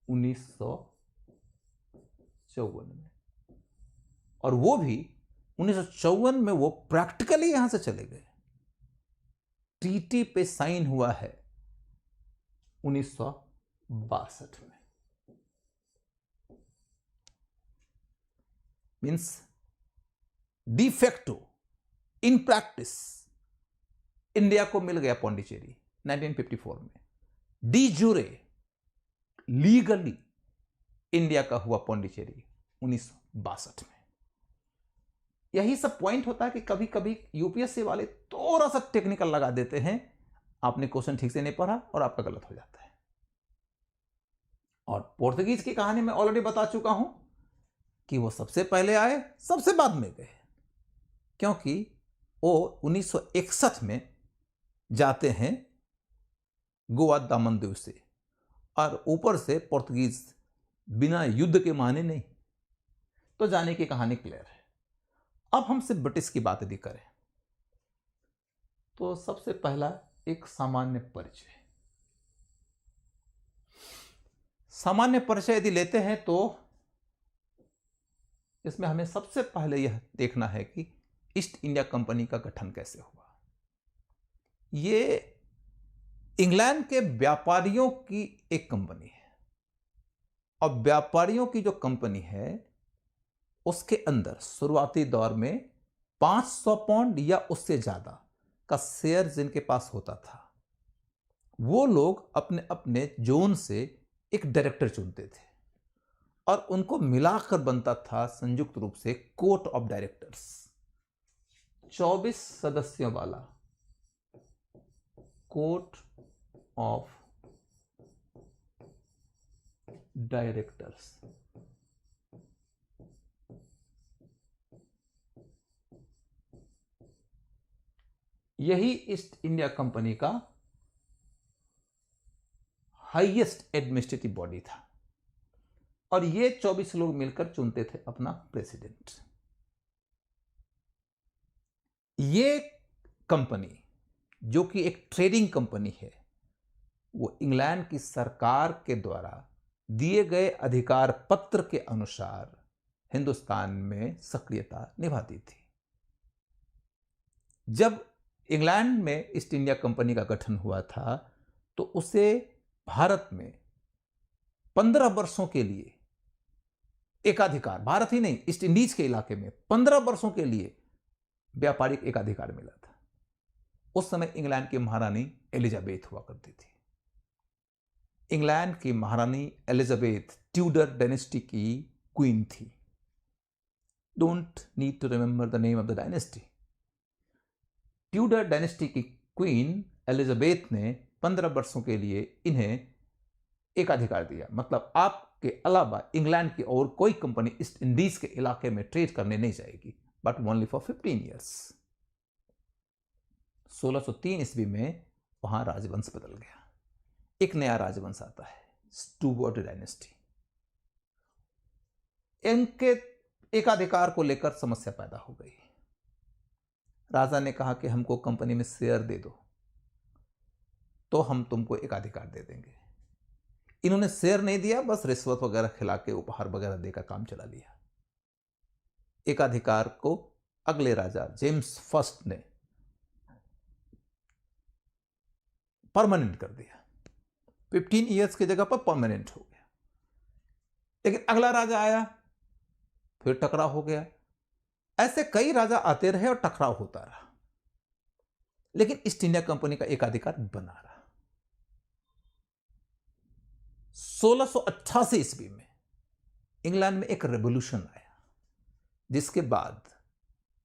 1954 में, और वो भी 1954 में वो प्रैक्टिकली यहां से चले गए। टीटी पे साइन हुआ है 1962 में। Means de facto, in practice India को मिल गया पौंडीचेरी 1954 में। डी जूरे लीगली इंडिया का हुआ पौंडीचेरी 1962 में। यही सब पॉइंट होता है कि कभी कभी यूपीएससी वाले थोड़ा सा टेक्निकल लगा देते हैं, आपने क्वेश्चन ठीक से नहीं पढ़ा और आपका गलत हो जाता है। और पोर्तुगीज की कहानी मैं ऑलरेडी बता चुका हूं कि वो सबसे पहले आए, सबसे बाद में गए, क्योंकि वो 1961 में जाते हैं गोवा दामन द्वीप से, और ऊपर से पोर्तुगीज बिना युद्ध के माने नहीं, तो जाने की कहानी क्लियर है। अब हमसे ब्रिटिश की बात यदि करें तो सबसे पहला एक सामान्य परिचय। सामान्य परिचय यदि लेते हैं तो इसमें हमें सबसे पहले यह देखना है कि ईस्ट इंडिया कंपनी का गठन कैसे हुआ। ये इंग्लैंड के व्यापारियों की एक कंपनी है, और व्यापारियों की जो कंपनी है उसके अंदर शुरुआती दौर में 500 पाउंड या उससे ज्यादा का शेयर जिनके पास होता था, वो लोग अपने अपने जोन से एक डायरेक्टर चुनते थे, और उनको मिलाकर बनता था संयुक्त रूप से कोर्ट ऑफ डायरेक्टर्स। 24 सदस्यों वाला कोर्ट ऑफ डायरेक्टर्स। यही ईस्ट इंडिया कंपनी का हाईएस्ट एडमिनिस्ट्रेटिव बॉडी था, और ये 24 लोग मिलकर चुनते थे अपना प्रेसिडेंट। ये कंपनी जो कि एक ट्रेडिंग कंपनी है, वो इंग्लैंड की सरकार के द्वारा दिए गए अधिकार पत्र के अनुसार हिंदुस्तान में सक्रियता निभाती थी। जब इंग्लैंड में ईस्ट इंडिया कंपनी का गठन हुआ था तो उसे भारत में 15 वर्षों के लिए एकाधिकार, भारत ही नहीं ईस्ट इंडीज के इलाके में 15 वर्षों के लिए व्यापारिक एकाधिकार मिला था। उस समय इंग्लैंड की महारानी एलिजाबेथ हुआ करती थी। इंग्लैंड की महारानी एलिजाबेथ ट्यूडर डायनेस्टी की क्वीन थी। Don't need to remember the name of the dynasty. Tudor dynasty की क्वीन एलिजाबेथ ने 15 वर्षों के लिए इन्हें एकाधिकार दिया, मतलब आपके अलावा इंग्लैंड की और कोई कंपनी ईस्ट इंडीज के इलाके में ट्रेड करने नहीं जाएगी, बट ओनली फॉर 15 ईयर्स। 1603 ईस्वी में वहां राजवंश बदल गया, एक नया राजवंश आता है, स्टुअर्ट डायनेस्टी। इनके एकाधिकार को लेकर समस्या पैदा हो गई। राजा ने कहा कि हमको कंपनी में शेयर दे दो तो हम तुमको एकाधिकार दे देंगे। इन्होंने शेयर नहीं दिया, बस रिश्वत वगैरह खिला के उपहार वगैरह देकर काम चला लिया। एकाधिकार को अगले राजा जेम्स फर्स्ट ने परमानेंट कर दिया, 15 ईयर्स की जगह पर परमानेंट हो गया। लेकिन अगला राजा आया, फिर टकराव हो गया। ऐसे कई राजा आते रहे और टकराव होता रहा, लेकिन ईस्ट इंडिया कंपनी का एकाधिकार बना रहा। 1688 ईस्वी में इंग्लैंड में एक रेवोल्यूशन आया, जिसके बाद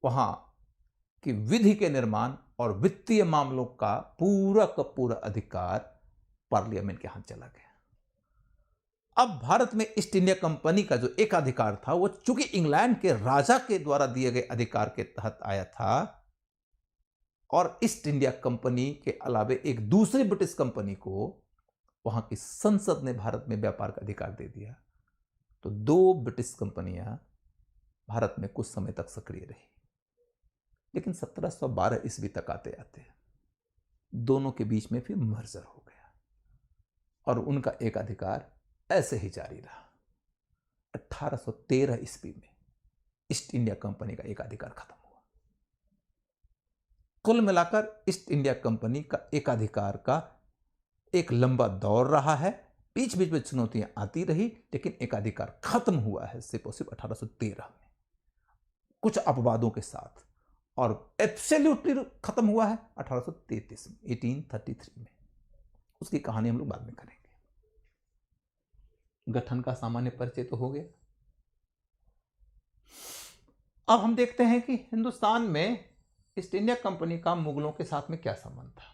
वहां की विधि के निर्माण और वित्तीय मामलों का पूरा अधिकार पार्लियामेंट के हाथ चला गया। अब भारत में ईस्ट इंडिया कंपनी का जो एकाधिकार था, वो चूंकि इंग्लैंड के राजा के द्वारा दिए गए अधिकार के तहत आया था, और ईस्ट इंडिया कंपनी के अलावे एक दूसरी ब्रिटिश कंपनी को वहां की संसद ने भारत में व्यापार का अधिकार दे दिया, तो दो ब्रिटिश कंपनियां भारत में कुछ समय तक सक्रिय रही। लेकिन 1712 ईस्वी तक आते आते दोनों के बीच में फिर मर्जर हो गया और उनका एकाधिकार ऐसे ही जारी रहा। 1813 ईस्वी में ईस्ट इंडिया कंपनी का एकाधिकार खत्म हुआ। कुल मिलाकर ईस्ट इंडिया कंपनी का एकाधिकार का एक लंबा दौर रहा है, बीच बीच में चुनौतियां आती रही, लेकिन एकाधिकार खत्म हुआ है सिर्फ और सिर्फ 1813 में, कुछ अपवादों के साथ, और एब्सोल्युटली खत्म हुआ है 1833 में, 1833 में। उसकी कहानी हम लोग बाद में करेंगे। गठन का सामान्य परिचय तो हो गया। अब हम देखते हैं कि हिंदुस्तान में ईस्ट इंडिया कंपनी का मुगलों के साथ में क्या संबंध था।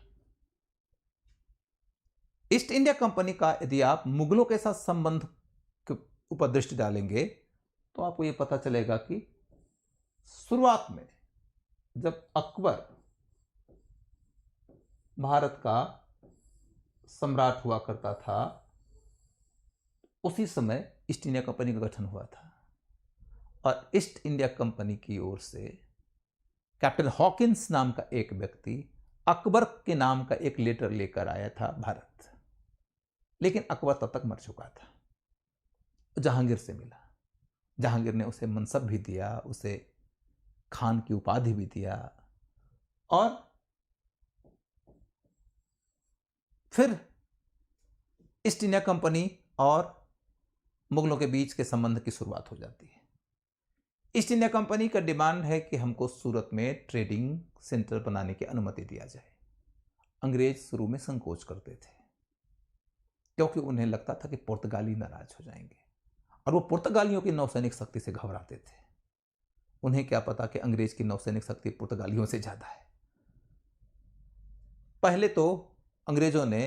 ईस्ट इंडिया कंपनी का यदि आप मुगलों के साथ संबंध के ऊपर दृष्टि डालेंगे तो आपको यह पता चलेगा कि शुरुआत में जब अकबर भारत का सम्राट हुआ करता था, उसी समय ईस्ट इंडिया कंपनी का गठन हुआ था, और ईस्ट इंडिया कंपनी की ओर से कैप्टन हॉकिंस नाम का एक व्यक्ति अकबर के नाम का एक लेटर लेकर आया था भारत। लेकिन अकबर तब तक मर चुका था। जहांगीर से मिला, जहांगीर ने उसे मनसब भी दिया, उसे खान की उपाधि भी दिया, और फिर ईस्ट इंडिया कंपनी और मुगलों के बीच के संबंध की शुरुआत हो जाती है। ईस्ट इंडिया कंपनी का डिमांड है कि हमको सूरत में ट्रेडिंग सेंटर बनाने की अनुमति दिया जाए। अंग्रेज शुरू में संकोच करते थे, क्योंकि उन्हें लगता था कि पुर्तगाली नाराज हो जाएंगे, और वो पुर्तगालियों की नौसैनिक शक्ति से घबराते थे। उन्हें क्या पता कि अंग्रेज की नौसैनिक शक्ति पुर्तगालियों से ज्यादा है। पहले तो अंग्रेजों ने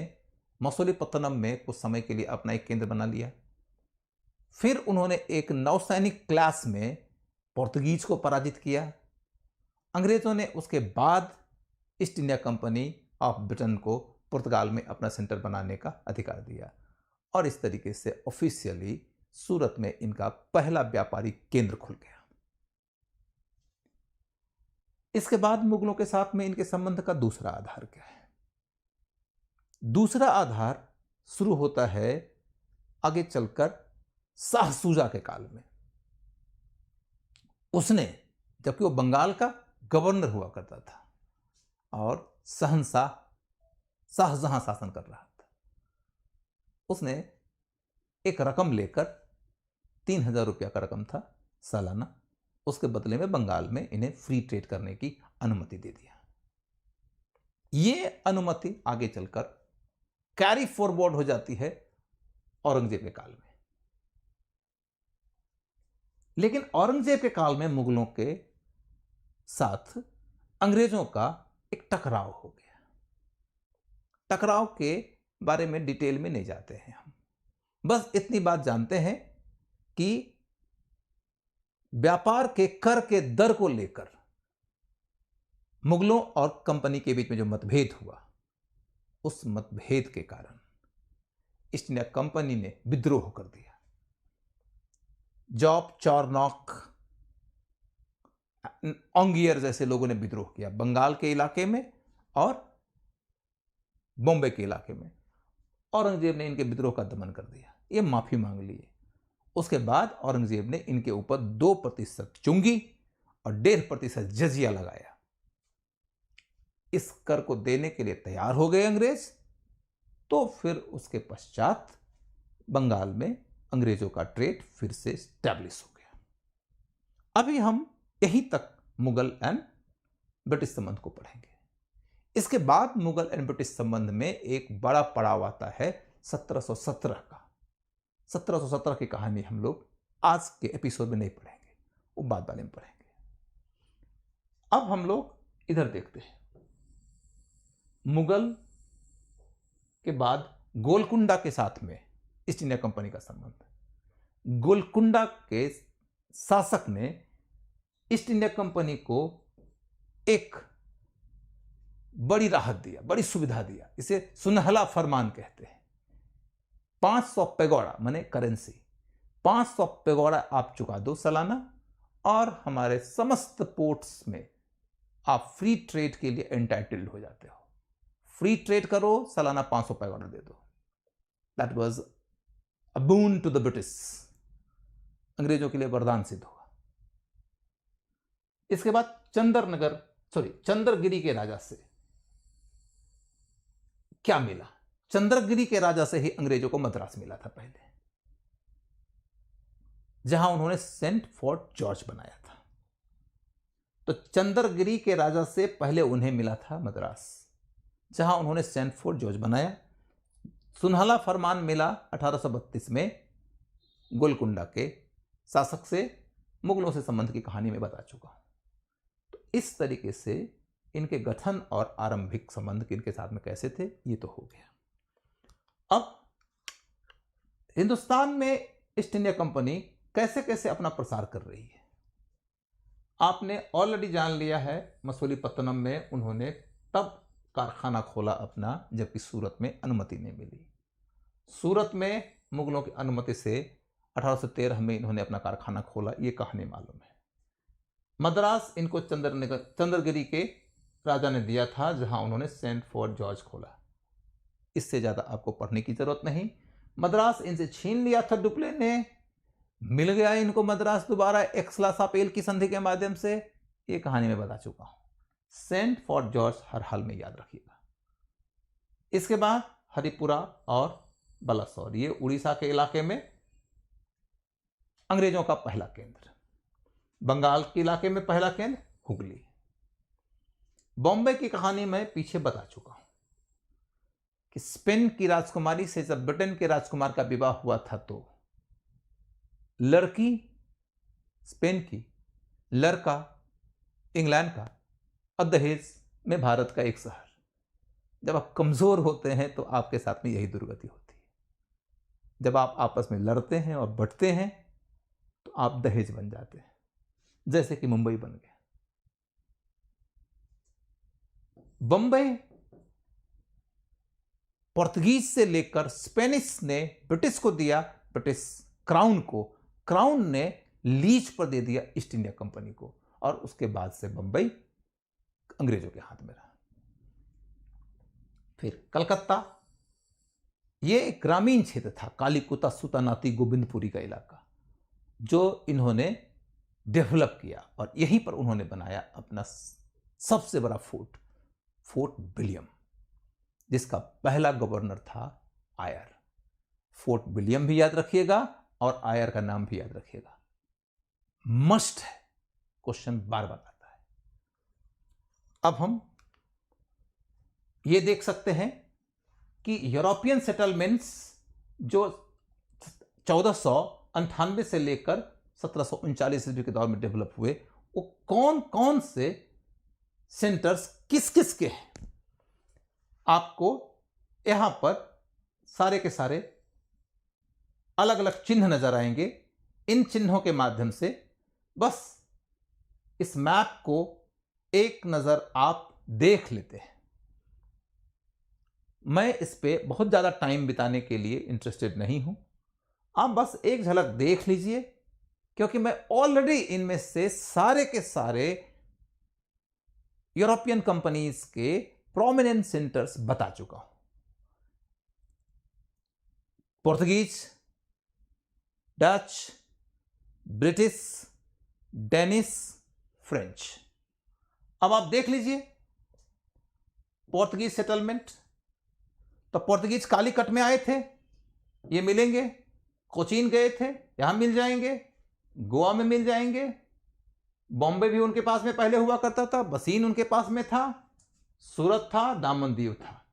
मसूलीपट्टनम में कुछ समय के लिए अपना एक केंद्र बना लिया, फिर उन्होंने एक नौसैनिक क्लास में पुर्तगीज को पराजित किया। अंग्रेजों ने उसके बाद east India company of Britain को पुर्तगाल में अपना सेंटर बनाने का अधिकार दिया, और इस तरीके से ऑफिशियली सूरत में इनका पहला व्यापारिक केंद्र खुल गया। इसके बाद मुगलों के साथ में इनके संबंध का दूसरा आधार क्या है? दूसरा आधार शुरू होता है आगे चलकर शाह सूजा के काल में। उसने, जबकि वो बंगाल का गवर्नर हुआ करता था और शहंशाह शाहजहां शासन कर रहा था, उसने एक रकम लेकर 3000 रुपया का रकम था सालाना, उसके बदले में बंगाल में इन्हें फ्री ट्रेड करने की अनुमति दे दिया। ये अनुमति आगे चलकर कैरी फॉरवर्ड हो जाती है औरंगजेब के काल में। लेकिन औरंगजेब के काल में मुगलों के साथ अंग्रेजों का एक टकराव हो गया। टकराव के बारे में डिटेल में नहीं जाते हैं हम, बस इतनी बात जानते हैं कि व्यापार के कर के दर को लेकर मुगलों और कंपनी के बीच में जो मतभेद हुआ, उस मतभेद के कारण ईस्ट इंडिया कंपनी ने विद्रोह कर दिया। जॉब चार्नॉक, ओंगियर जैसे लोगों ने विद्रोह किया बंगाल के इलाके में और बॉम्बे के इलाके में। औरंगजेब ने इनके विद्रोह का दमन कर दिया, ये माफी मांग लिए। उसके बाद औरंगजेब ने इनके ऊपर 2% चुंगी और 1.5% जजिया लगाया। इस कर को देने के लिए तैयार हो गए अंग्रेज। तो फिर उसके पश्चात बंगाल में अंग्रेजों का ट्रेड फिर से स्टैब्लिश हो गया। अभी हम यहीं तक मुगल एंड ब्रिटिश संबंध को पढ़ेंगे। इसके बाद मुगल एंड ब्रिटिश संबंध में एक बड़ा पड़ाव आता है 1717 का। 1717 की कहानी हम लोग आज के एपिसोड में नहीं पढ़ेंगे, वो बाद वाले में पढ़ेंगे। अब हम लोग इधर देखते हैं, मुगल के बाद गोलकुंडा के साथ में ईस्ट इंडिया कंपनी का संबंध। गोलकुंडा के शासक ने ईस्ट इंडिया कंपनी को एक बड़ी राहत दिया, बड़ी सुविधा दिया, इसे सुनहला फरमान कहते हैं। 500 पेगोड़ा माने करेंसी, 500 पेगोड़ा आप चुका दो सालाना और हमारे समस्त पोर्ट्स में आप फ्री ट्रेड के लिए एंटाइटल्ड हो जाते हो। फ्री ट्रेड करो, सालाना 500 पेगोड़ा दे दो। That was a boon to the British, अंग्रेजों के लिए वरदान सिद्ध हुआ। इसके बाद चंद्रगिरी के राजा से क्या मिला? चंद्रगिरी के राजा से ही अंग्रेजों को मद्रास मिला था पहले, जहां उन्होंने सेंट फोर्ट जॉर्ज बनाया था। तो चंद्रगिरी के राजा से पहले उन्हें मिला था मद्रास, जहां उन्होंने सेंट फोर्ट जॉर्ज बनाया। सुनहला फरमान मिला 1832 में गोलकुंडा के शासक से। मुगलों से संबंध की कहानी में बता चुका हूं। तो इस तरीके से इनके गठन और आरंभिक संबंध किनके साथ में कैसे थे, ये तो हो गया। अब हिंदुस्तान में ईस्ट इंडिया कंपनी कैसे कैसे अपना प्रसार कर रही है, आपने ऑलरेडी जान लिया है। मसूलीपट्टनम में उन्होंने तब कारखाना खोला अपना, जबकि सूरत में अनुमति नहीं मिली। सूरत में मुगलों की अनुमति से 1813 में इन्होंने अपना कारखाना खोला, ये कहानी मालूम है। मद्रास इनको चंद्रगिरी के राजा ने दिया था, जहां उन्होंने सेंट फोर्ट जॉर्ज खोला। इससे ज्यादा आपको पढ़ने की जरूरत नहीं। मद्रास इनसे छीन लिया था डुप्ले ने, मिल गया इनको मद्रास दोबारा एक्स-ला-शापेल की संधि के माध्यम से, ये कहानी में बता चुका हूं। सेंट फोर्ट जॉर्ज हर हाल में याद रखिएगा। इसके बाद हरिपुरा और बालासोर, ये उड़ीसा के इलाके में अंग्रेजों का पहला केंद्र। बंगाल के इलाके में पहला केंद्र हुगली। बॉम्बे की कहानी मैं पीछे बता चुका हूं कि स्पेन की राजकुमारी से जब ब्रिटेन के राजकुमार का विवाह हुआ था, तो लड़की स्पेन की, लड़का इंग्लैंड का, और दहेज में भारत का एक शहर। जब आप कमजोर होते हैं तो आपके साथ में यही दुर्गति होती है। जब आप आपस में लड़ते हैं और बंटते हैं तो आप दहेज बन जाते हैं, जैसे कि मुंबई बन गया। बंबई पोर्तुगीज से लेकर स्पेनिश ने ब्रिटिश को दिया, ब्रिटिश क्राउन ने लीज पर दे दिया ईस्ट इंडिया कंपनी को, और उसके बाद से बंबई अंग्रेजों के हाथ में रहा। फिर कलकत्ता, ये ग्रामीण क्षेत्र था, कालीकुता, सुतानाती, गोविंदपुरी का इलाका, जो इन्होंने डेवलप किया, और यहीं पर उन्होंने बनाया अपना सबसे बड़ा फोर्ट विलियम, जिसका पहला गवर्नर था आयर। फोर्ट विलियम भी याद रखिएगा और आयर का नाम भी याद रखिएगा, मस्ट है, क्वेश्चन बार बार आता है। अब हम ये देख सकते हैं कि यूरोपियन सेटलमेंट्स जो 1498 से लेकर 1739 ईस्वी के दौर में डेवलप हुए, वो कौन कौन से सेंटर्स किस किस के हैं, आपको यहां पर सारे के सारे अलग अलग चिन्ह नजर आएंगे। इन चिन्हों के माध्यम से बस इस मैप को एक नजर आप देख लेते हैं। मैं इस पे बहुत ज्यादा टाइम बिताने के लिए इंटरेस्टेड नहीं हूं, आप बस एक झलक देख लीजिए, क्योंकि मैं ऑलरेडी इनमें से सारे के सारे यूरोपियन कंपनीज के प्रोमिनेंट सेंटर्स बता चुका हूं। Portuguese, Dutch, British, Danish, French. अब आप देख लीजिए पोर्तुगीज सेटलमेंट, तो पोर्तुगीज कालीकट में आए थे, ये मिलेंगे। कोचीन गए थे, यहां मिल जाएंगे। गोवा में मिल जाएंगे। बॉम्बे भी उनके पास में पहले हुआ करता था, बसीन उनके पास में था, सूरत था, दामन दीव था।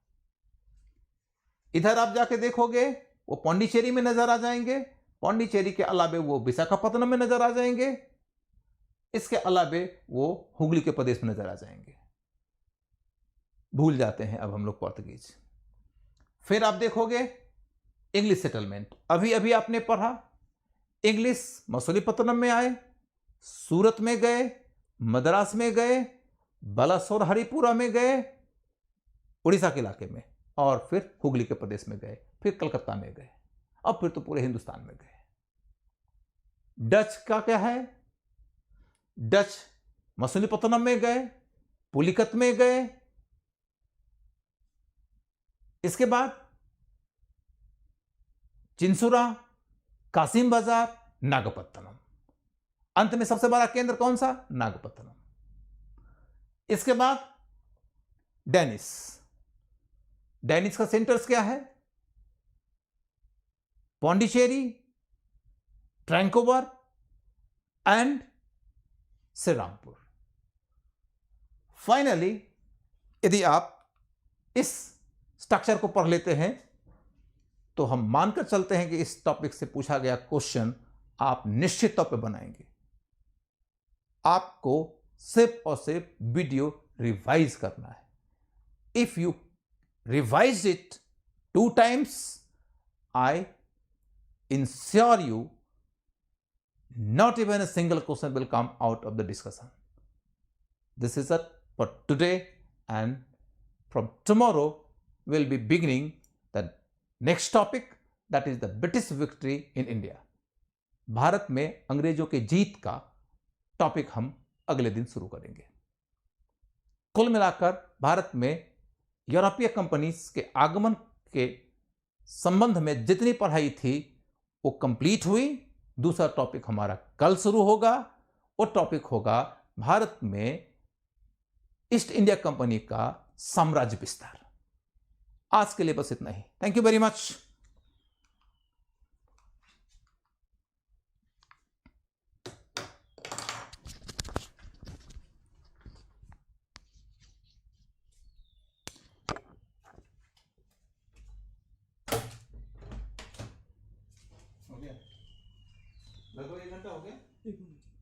इधर आप जाके देखोगे वो पौंडीचेरी में नजर आ जाएंगे, पौंडीचेरी के अलावे वो विशाखापत्तनम में नजर आ जाएंगे, इसके अलावे वो हुगली के प्रदेश में नजर आ जाएंगे। भूल जाते हैं अब हम लोग पोर्तुगीज। फिर आप देखोगे इंग्लिश सेटलमेंट, अभी अभी आपने पढ़ा, इंग्लिश मसूलीपट्टनम में आए, सूरत में गए, मद्रास में गए, बालासोर हरिपुरा में गए, उड़ीसा के इलाके में, और फिर हुगली के प्रदेश में गए, फिर कलकत्ता में गए, अब फिर तो पूरे हिंदुस्तान में गए। डच का क्या है, डच मसूलीपट्टनम में गए, पुलिकत में गए, इसके बाद चिंसुरा, कासिम बाजार, नागपट्टनम, अंत में सबसे बड़ा केंद्र कौन सा, नागपट्टनम। इसके बाद डेनिस, डेनिस का सेंटर्स क्या है, पौंडीचेरी, ट्रैंकोवर एंड श्रीरामपुर। फाइनली यदि आप इस स्ट्रक्चर को पढ़ लेते हैं तो हम मानकर चलते हैं कि इस टॉपिक से पूछा गया क्वेश्चन आप निश्चित तौर पे बनाएंगे। आपको सिर्फ और सिर्फ वीडियो रिवाइज करना है। If you revise it 2 times, I ensure you not even a single question will come out of the discussion. This is it for today, and from tomorrow we'll be beginning the next topic, that is the British victory in India. Bharat में अंग्रेजों के जीत का topic हम अगले दिन शुरू करेंगे। कुल मिलाकर भारत में यूरोपीय कंपनीज के आगमन के संबंध में जितनी पढ़ाई थी वो कंप्लीट हुई। दूसरा टॉपिक हमारा कल शुरू होगा, वो टॉपिक होगा भारत में ईस्ट इंडिया कंपनी का साम्राज्य विस्तार। आज के लिए बस इतना ही। Thank you very much. लगभग 1 घंटा हो गया। 1 मिनट।